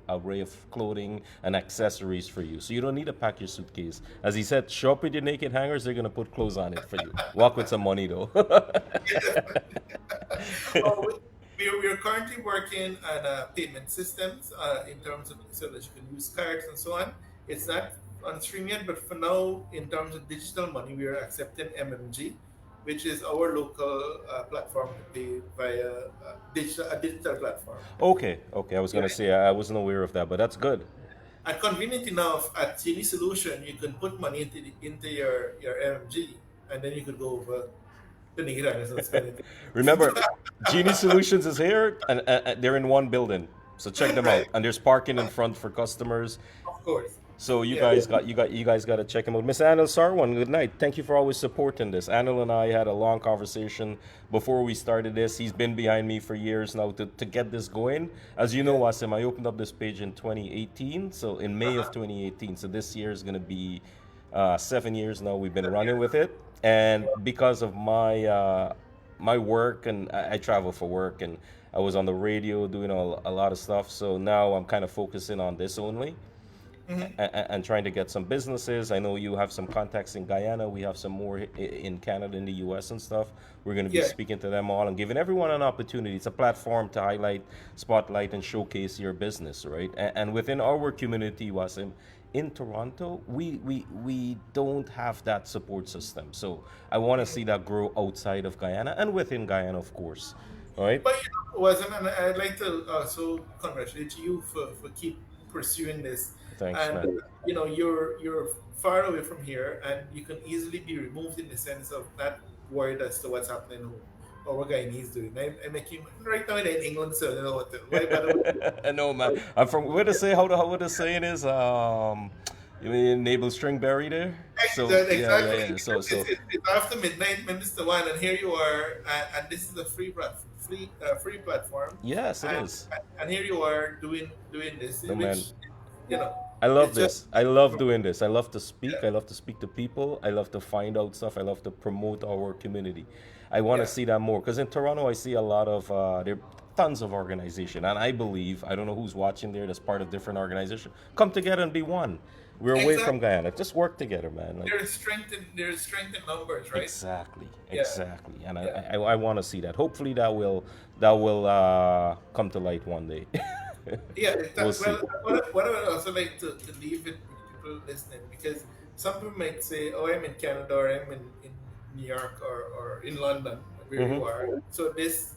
array of clothing and accessories for you, so you don't need to pack your suitcase. As he said, show up with your Naked Hangers. They're going to put clothes on it for you. Walk with some money though.
Oh, we're currently working on payment systems in terms of so that you can use cards and so on. It's not on stream yet, but for now, in terms of digital money, we are accepting MMG, which is our local platform to pay via a digital platform.
Okay, okay. I was gonna
Yeah.
say I wasn't aware of that, but that's good.
And convenient enough, at Genie Solution, you can put money into your MMG, and then you could go over to Nigeria and spend it.
Remember, Genie Solutions is here, and they're in one building. So check them
Right,
out. And there's parking in front for customers.
of course.
So
Yeah.
you guys got to check them out. Miss Anil Sarwan, good night. Thank you for always supporting this. Anil and I had a long conversation before we started this. He's been behind me for years now to get this going. As you know,
Yeah.
Wasim, I opened up this page in 2018. So in May of
Uh-huh.
2018. So this year is going to be 7 years now. We've been running with it, and because of my work, and I travel for work, and I was on the radio doing a lot of stuff. So now I'm kind of focusing on this only
Mhm.
and trying to get some businesses. I know you have some contacts in Guyana. We have some more in Canada, in the US, and stuff. We're going to be
Yeah.
speaking to them all and giving everyone an opportunity. It's a platform to highlight, spotlight, and showcase your business, right? And within our community, Wasim, in Toronto, we don't have that support system. So I want to see that grow outside of Guyana and within Guyana, of course. All right.
But you know, wasn't, and I'd like to also congratulate you for keep pursuing this.
Thanks,
And
man.
you know, you're far away from here, and you can easily be removed in the sense of not worried as to what's happening home or what Guyanese doing. I make you right now in England, so you know what? Why bother with
No, man. I'm from where to say how what the saying is. You mean Naval Stringberry there? So yeah, yeah,
exactly?
yeah. So so
It's after midnight, Minister One, and here you are, and this is a free platform,
yes, it
and
is.
and here you are doing this,
No, man.
which you know,
I love
it's just
this. I love doing this. I love to speak. I love to speak to people. I love to find out stuff. I love to promote our community. I want to
yeah,
see that more because in Toronto, I see a lot of there are tons of organization, and I believe I don't know who's watching there that's part of different organization. Come together and be one. We're away from
exactly.
Guyana. Just work together, man. Like
There's strength in numbers, right?
exactly,
Yeah,
exactly. And
yeah.
I want to see that. Hopefully, that will come to light one day.
Yeah,
We'll see.
well, what I would also like to leave it with people listening, because some people might say, "Oh, I'm in Canada, or I'm in New York, or in London, where
Hmm.
you are." So this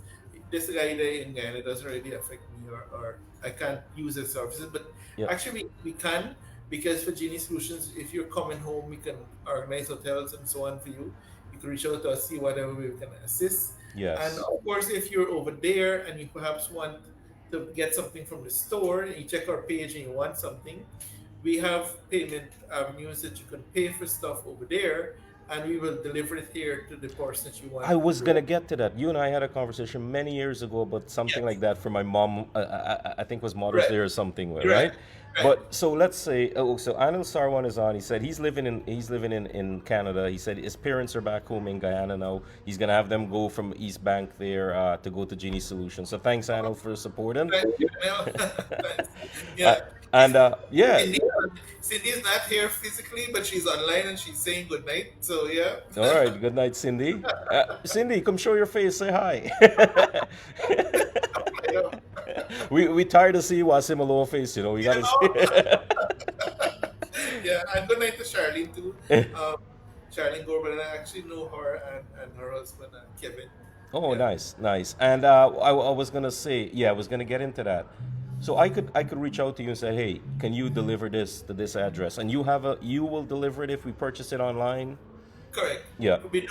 guy there in Guyana doesn't really affect me, or I can't use his services. But
Yep.
actually, we can, because for Genie Solutions, if you're coming home, we can organize hotels and so on for you. You can reach out to us, see whatever we can assist. And
Yes.
of course, if you're over there and you perhaps want to get something from the store, and you check our page and you want something, we have payment avenues that you can pay for stuff over there, and we will deliver it here to the person that you want
I
to
was gonna
bring.
get to that. You and I had a conversation many years ago about something like
Yes,
that for my mom. I think it was Mother's
right,
Day or something,
right,
right?
right.
But so let's say, oh, so Anil Sarwan is on. He said he's living in Canada. He said his parents are back home in Guyana now. He's gonna have them go from East Bank there to go to Genie Solutions. So thanks, Anil, for supporting.
Thank you. Thanks.
Uh,
Yeah.
and yeah,
Cindy, Cindy's not here physically, but she's online and she's saying good night. So yeah.
all right. Good night, Cindy. Cindy, come show your face. Say hi.
Yeah.
We tired to see Wasim alone face. You know, we
You
gotta see.
know? Yeah, and good night to Charlene too. Um, Charlene Gorban, I actually know her and her husband, Kevin.
Oh,
Yeah,
nice, nice. And I was gonna say, yeah, I was gonna get into that. So I could reach out to you and say, hey, can you deliver this to this address? And you will deliver it if we purchase it online.
correct.
Yeah,
We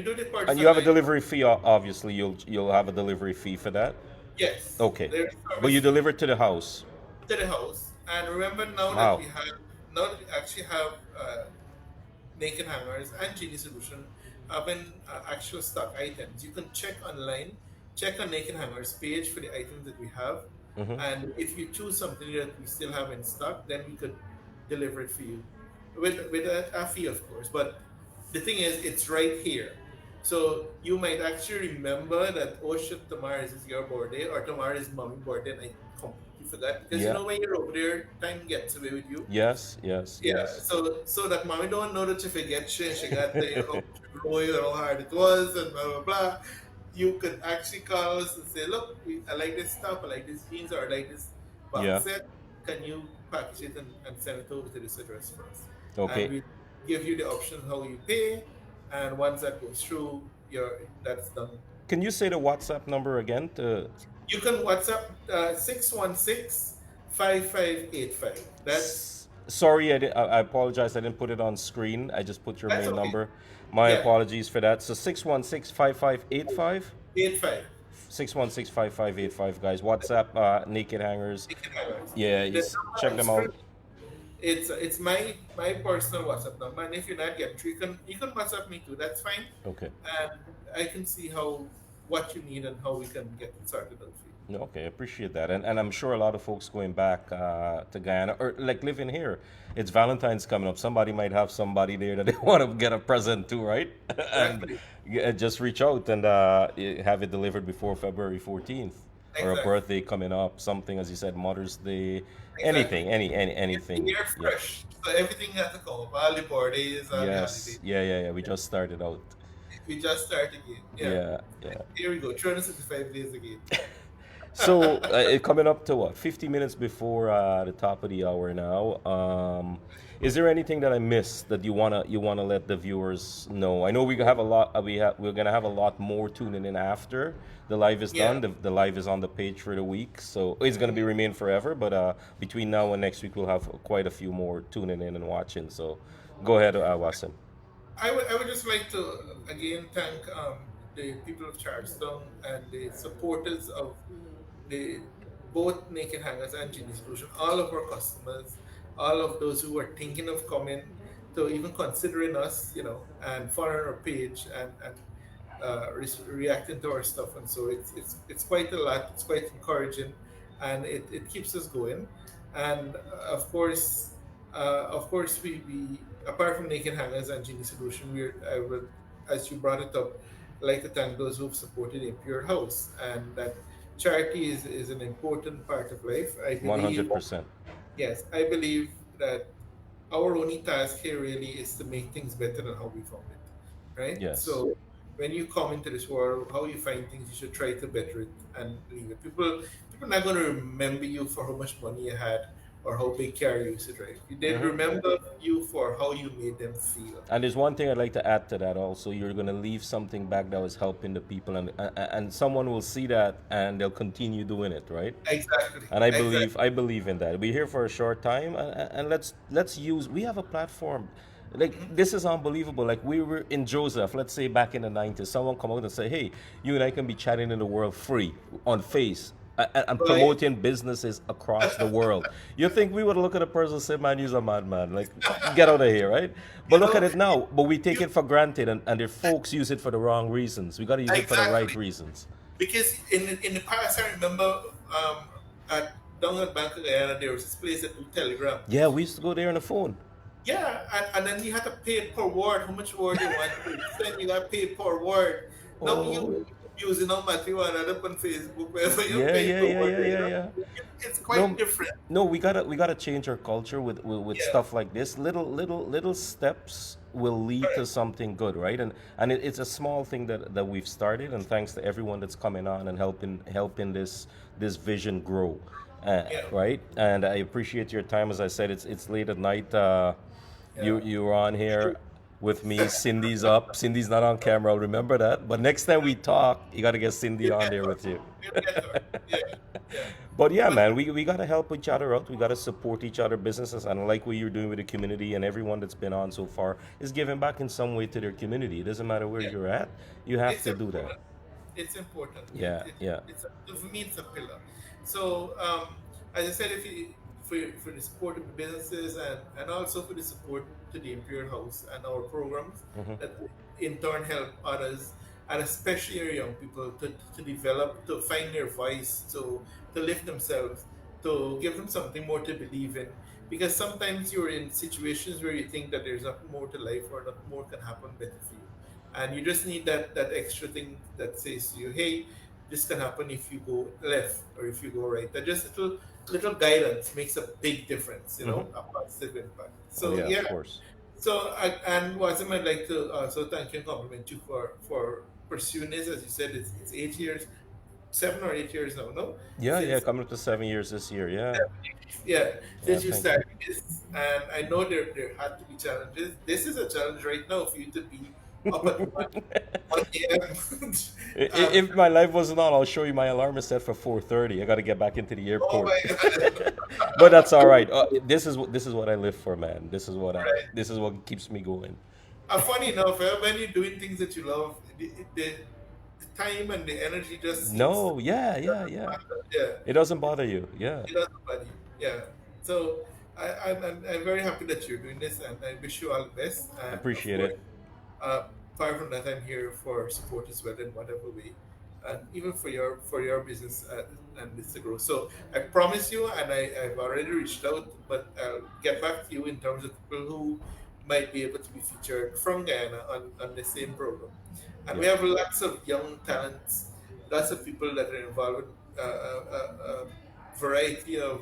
do the parts
and you have a
online.
delivery fee. Obviously, you'll have a delivery fee for that.
Yes,
Okay,
there's
but you
service fee
deliver it to the house.
to the house. And remember,
Wow.
now that we actually have naked hangers and Genie Solution having actual stock items. You can check online, check on naked hangers page for the items that we have,
Mm-hmm.
and if you choose something that we still have in stock, then we could deliver it for you with a fee, of course. But the thing is, it's right here. So you might actually remember that, oh shit, tomorrow is your birthday, or tomorrow is mommy birthday, and I completely forgot, because you
Yeah.
know when you're over there, time gets away with you.
Yes. Yes.
Yeah,
Yes.
so that mommy don't know that she forget she got the Roy and how hard it was and blah blah blah. You could actually call us and say, look, I like this stuff, I like these jeans, or I like this
Yeah.
box set. Can you package it and send it over to this address for us? And
Okay.
we give you the option how you pay, and once that goes through, that's done.
Can you say the WhatsApp number again? To
You can WhatsApp 616 That's
Sorry, I apologize. I didn't put it on screen. I just put your
that's
main
okay.
number. My
Yeah,
apologies for that. So 616-5585.
85.
616-5585, guys. WhatsApp, Naked Hangers.
Naked Hangers.
Yeah,
The
check
number on
them out.
screen, it's my personal WhatsApp number, and if you're not getting through, you can WhatsApp me too. That's fine,
Okay.
and I can see what you need and how we can get it sorted out for you.
No, okay, appreciate that. And I'm sure a lot of folks going back to Guyana or like living here. It's Valentine's coming up. Somebody might have somebody there that they want to get a present to, right? And
Exactly,
just reach out and have it delivered before February 14th or a
exactly,
birthday coming up, something as you said, Mother's Day,
exactly.
anything, anything.
You're
Yeah.
fresh, so everything has to come. All the birthdays, all the holidays.
Yes. Yeah, yeah, yeah. We just started out.
We just started again. Yeah,
Yeah, yeah.
here we go. 365 days again.
So coming up to what, 50 minutes before the top of the hour now. Is there anything that I missed that you wanna let the viewers know? I know we have a lot. We're gonna have a lot more tuning in after the live is
Yeah.
done. The live is on the page for the week, so it's gonna be remain forever. But between now and next week, we'll have quite a few more tuning in and watching. So go ahead, Wasim.
I would just like to again thank the people of Charlestown and the supporters of the both Naked Hangers and Genie Solution, all of our customers, all of those who are thinking of coming to even considering us, and following our page and reacting to our stuff. And so it's quite a lot. It's quite encouraging, and it keeps us going. And of course, we apart from Naked Hangers and Genie Solution, I would, as you brought it up, like to thank those who've supported Impure House, and that charity is an important part of life. I
One
believe,
hundred percent.
yes, I believe that our only task here really is to make things better than how we found it, right?
Yes.
So when you come into this world, how you find things, you should try to better it and leave it. People are not going to remember you for how much money you had or how big car you used to drive. They remember you for how you made them feel.
And there's one thing I'd like to add to that also. You're going to leave something back that was helping the people, and someone will see that and they'll continue doing it, right?
Exactly,
And I
exactly.
believe I believe in that. We're here for a short time, and let's use. We have a platform. Like this is unbelievable. Like we were in Joseph, let's say back in the 90s, someone come out and say, "Hey, you and I can be chatting in the world free on Face." And
Right?
promoting businesses across the world. You think we would look at a person and say, "Man, you're a madman. Like, get out of here," right? But
You
look at
know,
it now. But we take
you
it for granted, and the folks use it for the wrong reasons. We got to use it for the right
exactly.
reasons.
Because in the past, I remember at down at Bank of Guyana, there was this place that do
Yeah,
telegrams.
we used to go there on the phone.
Yeah, and then you had to pay it per word, how much word you want to send, you got paid per word. Now
Oh,
you using on Matthew and up on Facebook, wherever you're
yeah,
paying
yeah,
per
yeah,
word,
yeah, yeah, yeah.
it's quite
No,
different.
no, we gotta change our culture with
Yeah,
stuff like this. Little steps will lead to
correct.
something good, right? And it's a small thing that we've started, and thanks to everyone that's coming on and helping this vision grow,
Yeah,
right? And I appreciate your time. As I said, it's late at night. You
yeah.
you were on here with me. Cindy's up. Cindy's not on camera. I'll remember that. But next time we talk, you got to get Cindy
We'll
on
get
there
to her.
with you.
We'll get to her. Yeah, yeah.
But yeah,
But
man, we got to help each other out. We got to support each other businesses. And I like what you're doing with the community, and everyone that's been on so far is giving back in some way to their community. It doesn't matter where
yeah,
you're at. You have
it's
to do that.
important. It's important.
Yeah, yeah.
For me, it's a pillar. So, as I said, if you for the support of the businesses and also for the support to the Imperial House and our programs that in turn help others and especially our young people to develop, to find their voice, to lift themselves, to give them something more to believe in. Because sometimes you're in situations where you think that there's nothing more to life or nothing more can happen better for you, and you just need that extra thing that says to you, hey, this can happen if you go left or if you go right. That just little guidance makes a big difference, a positive impact.
Oh
So
yeah,
yeah.
of course.
So and Wasim, I'd like to also thank you and compliment you for pursuing this. As you said, it's 8 years, 7 or 8 years now, no?
Yeah, yeah.
Since
Coming up to 7 years this year. Yeah,
yeah,
yeah.
since you
Thank you.
started this, and I know there had to be challenges. This is a challenge right now for you to be up at 1 a.m.
If my life wasn't on, I'll show you my alarm is set for 4:30. I got to get back into the
Oh
airport.
my God!
But that's all right. This is what I live for, man.
Right.
This is what keeps me going.
Funny enough, when you're doing things that you love, the time and the energy just
No, yeah, yeah, yeah.
yeah,
It doesn't bother you. Yeah,
it doesn't bother you. Yeah. So I'm very happy that you're doing this, and I wish you all the best. And of
appreciate
course,
it.
uh, apart from that, I'm here for support as well in whatever way, and even for your business and this to grow. So I promise you, and I've already reached out, but I'll get back to you in terms of people who might be able to be featured from Guyana on the same program. And
Yeah,
we have lots of young talents, lots of people that are involved with variety of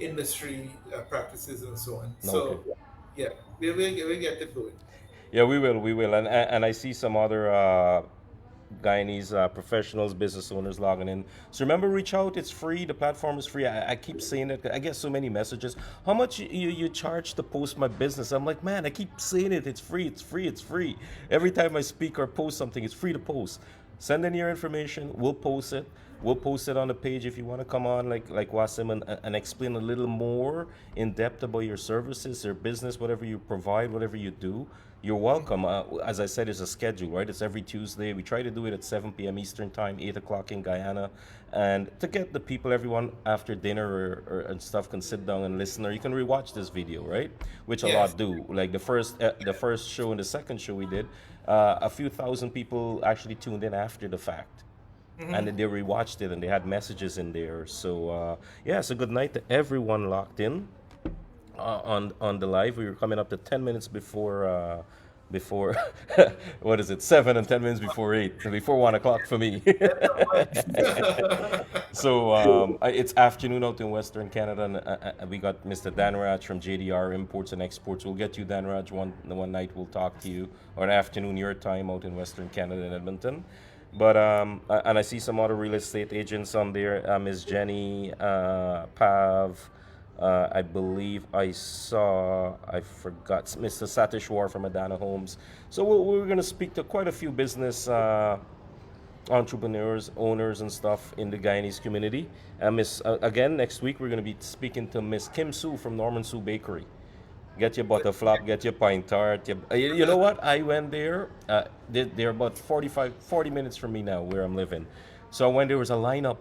industry practices and so on.
okay.
So yeah, we get it going.
Yeah, we will, and I see some other Guyanese professionals, business owners logging in. So remember, reach out. It's free. The platform is free. I keep saying it. I get so many messages. How much you charge to post my business? I'm like, man, I keep saying it. It's free. It's free. It's free. Every time I speak or post something, it's free to post. Send in your information. We'll post it. We'll post it on the page if you want to come on, like Wasim, and explain a little more in depth about your services, your business, whatever you provide, whatever you do. You're welcome. As I said, it's a schedule, right? It's every Tuesday. We try to do it at 7 p.m. Eastern Time, 8 o'clock in Guyana. And to get the people, everyone after dinner or and stuff can sit down and listen, or you can rewatch this video, right? Which a
Yes.
lot do. Like the first show and the second show we did, a few thousand people actually tuned in after the fact and then they rewatched it and they had messages in there. So yeah, so good night to everyone locked in on the live. We were coming up to 10 minutes before what is it, 7 and 10 minutes before 8, before 1 o'clock for me. So it's afternoon out in Western Canada, and we got Mr. Danraj from JDR Imports and Exports. We'll get you, Danraj, one night. We'll talk to you, or an afternoon your time out in Western Canada in Edmonton. But and I see some other real estate agents on there. Ms. Jenny, Pav. I believe I saw, I forgot, Mr. Satishwar from Adana Homes. So we're going to speak to quite a few business entrepreneurs, owners, and stuff in the Guyanese community. Again, next week we're going to be speaking to Miss Kim Sue from Norman Sue Bakery. Get your butterflop, get your pine tart. You know what? I went there. They're about 40 minutes from me now, where I'm living. So when there was a lineup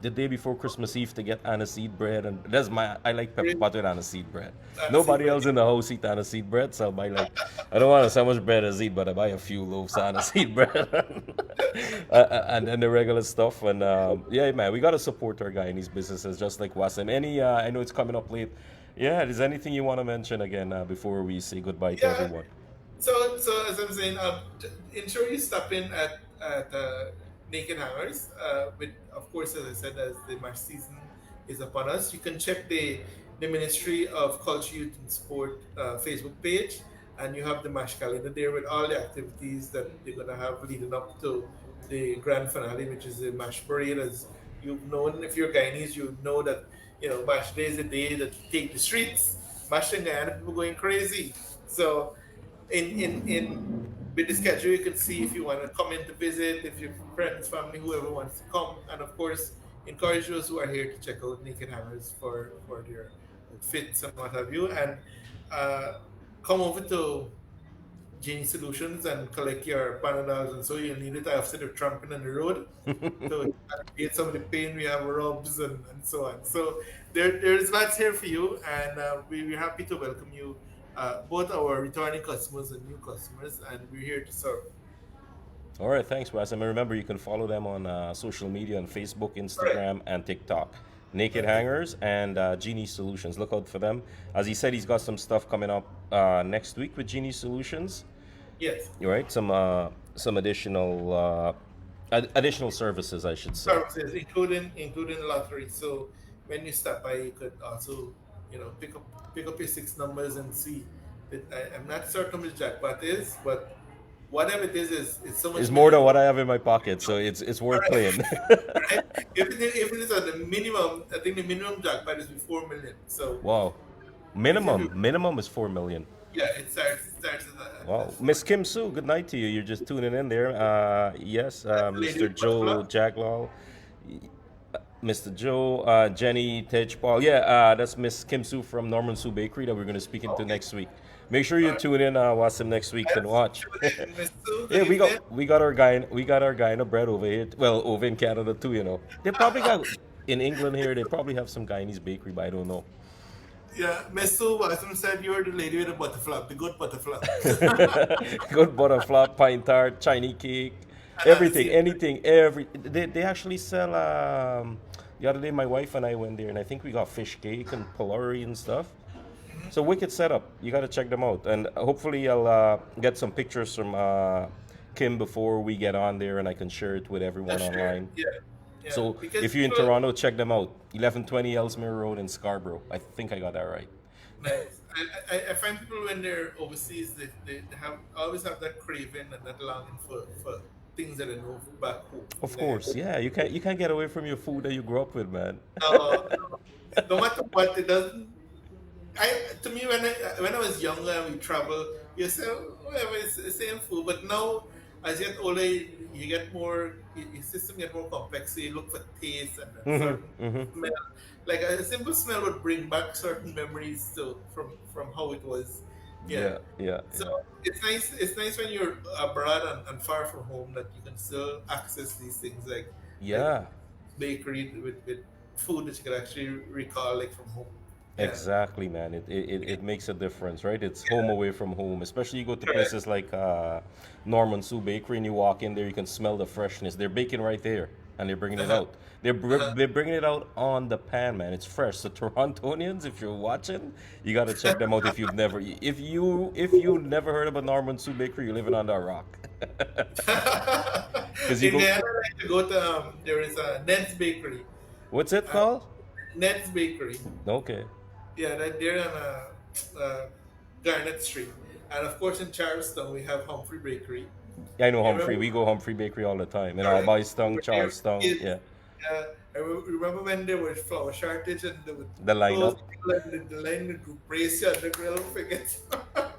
the day before Christmas Eve to get aniseed bread, and I like pepper pot with aniseed bread. Nobody else in the house eat aniseed bread, so I buy like, I don't want so much bread as eat, but I buy a few loaves of aniseed bread, and then the regular stuff. And yeah, man, we gotta support our Guyanese businesses, just like Wasim. I know it's coming up late. Yeah, is there anything you want to mention again before we say goodbye to
Yeah.
everyone?
So as I'm saying, ensure you stop in at Naked Hangers. With of course, as I said, as the match season is upon us, you can check the Ministry of Culture, Youth and Sport Facebook page, and you have the match calendar there with all the activities that they're gonna have leading up to the grand finale, which is the match parade. As you've known, if you're Guyanese, you know that match day is the day that you take the streets. Match in Guyana, people going crazy. So in with the schedule you can see if you want to come in to visit, if your friends, family, whoever wants to come, and of course encourage those who are here to check out Naked Hammers for their outfits and what have you, and uh, come over to Genie Solutions and collect your Panadols, and so you'll need it after the tramping on the road to get some of the pain. We have rubs and so on. So there's lots here for you, and we're happy to welcome you, both our returning customers and new customers, and we're here to serve.
All right, thanks, Wes. And remember, you can follow them on social media on Facebook,
All right.
Instagram, and TikTok. Naked
Okay.
Hangers and Genie Solutions. Look out for them. As he said, he's got some stuff coming up next week with Genie Solutions.
Yes.
All right, some additional services, I should say.
Services, including lottery. So when you stop by, you could also, pick up your six numbers and see. I'm not certain which jackpot is, but whatever it is it's so
It's
much
more
money.
than what I have in my pocket, so it's
All
worth
right.
playing.
Right? If it is at the minimum, I think the minimum jackpot is 4 million. So
Wow,
if you,
minimum is 4 million.
yeah, it starts at
Wow,
four.
Miss Kim Sue, good night to you. You're just tuning in there. Yes,
That's the lady
Mr.
with
Joe
butterfly.
Jaglal, Mr. Joe, Jenny, Tej Paul. Yeah, that's Miss Kim Sue from Norman Sue Bakery that we're going to speak into
Okay.
next week. Make sure you
All right.
tune in, watch them next week and
Let's
watch.
tune in. Miss Sue,
Yeah,
good evening.
we got our guy in the bread over here. Well, over in Canada too, you know. They probably got in England here. They probably have some Guyanese bakery, but I don't know.
Yeah, Miss Sue, Watson said you're the lady with the butterfly, the good butterfly.
Good butterfly, pine tart, Chinese cake,
And I
everything,
see.
anything, every. They actually sell. The other day, my wife and I went there, and I think we got fish cake and pulaury and stuff. So wicked setup. You got to check them out, and hopefully I'll get some pictures from Kim before we get on there, and I can share it with everyone
That's sure.
online.
Yeah, yeah.
So
Because
if you're in
people,
Toronto, check them out. 1120 Ellesmere Road in Scarborough. I think I got that right.
nice. I find people when they're overseas, they have always have that craving and that longing for things that I know back home.
Of
Like,
course, yeah. You can't get away from your food that you grew up with, man.
uh, no matter what, it doesn't. To me, when I was younger and we travel, you say, "Oh, whatever, it's the same food." But now, as you get older, you get more, your system get more complex. So you look for taste and
Hmm.
certain
Hmm.
smell. Like a simple smell would bring back certain memories to from how it was. Yeah.
Yeah, yeah,
So
yeah.
it's nice. It's nice when you're abroad and far from home that you can still access these things like
Yeah,
bakery with food that you can actually recall like from home. Yeah.
exactly, man. It makes a difference, right? It's home away from home. Especially you go to
Correct.
places like Norman Sue Bakery and you walk in there, you can smell the freshness. They're baking right there and they're bringing it
Uh-huh.
out.
Uh-huh.
They're bringing it out on the pan, man. It's fresh. So Torontonians, if you're watching, you got to check them out if you never heard of a Norman Sue Bakery, you're living under a rock. Because you
In
go,
Guyana, I like to go to there is a Ned's Bakery.
what's it
Uh,
called?
Ned's Bakery.
Okay.
Yeah, they're on Garnet Street, and of course in Charlestown we have Humphrey Bakery.
I know
You
Humphrey.
remember?
We go Humphrey Bakery all the time. In
Correct.
Albistown,
When they were
Charlestown.
kids.
Yeah.
I remember when there was flour shortage and they would
The
close
lineup.
the line would brace you on the grill forget.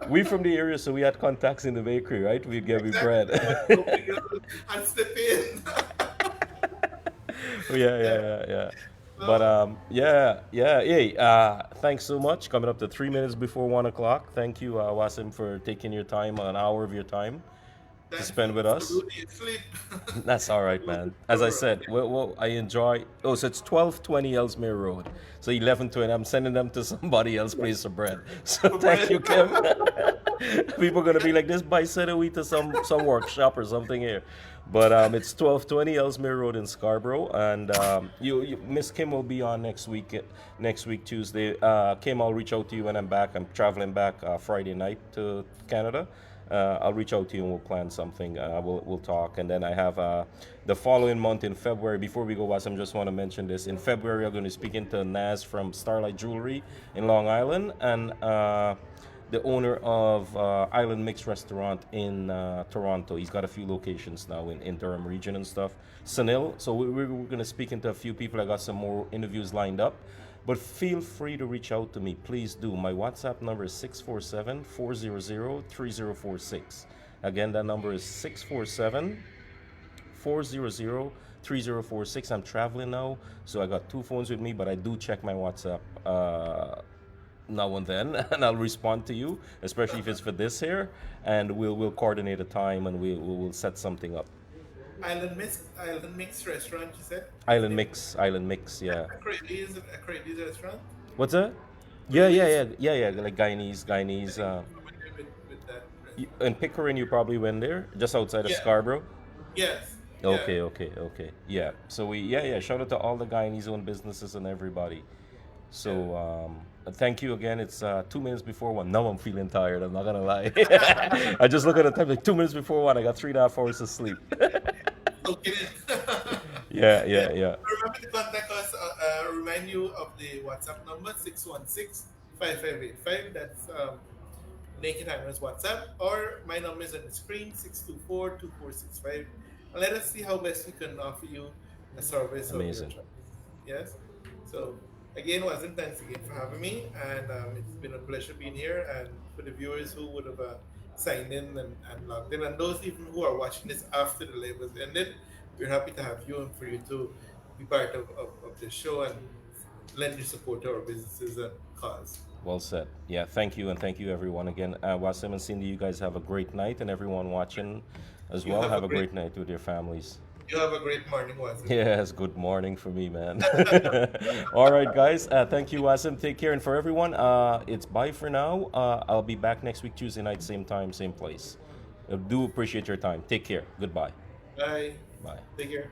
We from the area, so we had contacts in the bakery, right? We'd get me bread.
Exactly. And slip in.
Yeah,
Yeah.
yeah, yeah, yeah. But
So
yeah, yeah. Hey, thanks so much. Coming up to 3 minutes before 1 o'clock. Thank you, Wasim, for taking your time, an hour of your time, to
thanks
spend with
for
us.
doing it. Sleep.
That's all right, man. As I said, well, I enjoy. Oh, so it's 1220 Ellesmere Road. So 1120. I'm sending them to somebody else place of bread. So
For
thank
bread.
you, Kim. People gonna be like, this by said we to some workshop or something here. But it's 1220 Ellesmere Road in Scarborough, and Miss Kim will be on next week Tuesday. Kim, I'll reach out to you when I'm back. I'm traveling back Friday night to Canada. I'll reach out to you and we'll plan something. We'll talk, and then I have the following month in February. Before we go, Wasam, just want to mention this. In February, I'm going to be speaking to Naz from Starlight Jewelry in Long Island, and the owner of Island Mix Restaurant in Toronto. He's got a few locations now in Durham region and stuff. Sunil. So we're going to speak into a few people. I got some more interviews lined up. But feel free to reach out to me. Please do. My WhatsApp number is 647-400-3046. Again, that number is 647-400-3046. I'm traveling now, so I got two phones with me, but I do check my WhatsApp now and then, and I'll respond to you, especially if it's for this here, and we'll coordinate a time and we'll set something up.
Island Mix restaurant. You said the
Island
name.
Mix, Island Mix, yeah.
A Crazy restaurant.
What's that? Yeah, yeah,
Crazy.
yeah, yeah, yeah. Like Guyanese.
Familiar with that restaurant.
In Pickering, you probably went there, just outside of
Yeah.
Scarborough.
Yes. Yeah.
Okay, okay, okay. Yeah. So yeah. Shout out to all the Guyanese owned businesses and everybody.
Yeah.
So thank you again. It's 2 minutes before one. Now I'm feeling tired. I'm not gonna lie. I just look at the time like 2 minutes before one. I got 3.5 hours of sleep.
Okay.
Yeah,
Yeah.
yeah, yeah.
Remember to contact us. Remind you of the WhatsApp number 616-5585. That's Naked Hammers WhatsApp. Or my number is on the screen 624-2465. And let us see how best we can offer you a service of your
Amazing.
choice. Yes. So again, Wasn't thanks again for having me, and it's been a pleasure being here. And for the viewers who would have signed in and logged in, and those even who are watching this after the live has ended, we're happy to have you and for you to be part of the show and lend your support to our businesses and cause.
Well said. Yeah, thank you, and thank you everyone again. Wasim and Cindy, you guys have a great night, and everyone watching as
You
well,
have a
have a
great
great night with your families.
you have a great morning, Wasn't.
Yes, good morning for me, man. All right, guys. Thank you, Wasim. Take care. And for everyone, it's bye for now. I'll be back next week, Tuesday night, same time, same place. I do appreciate your time. Take care. Goodbye.
Bye.
Bye.
Take care.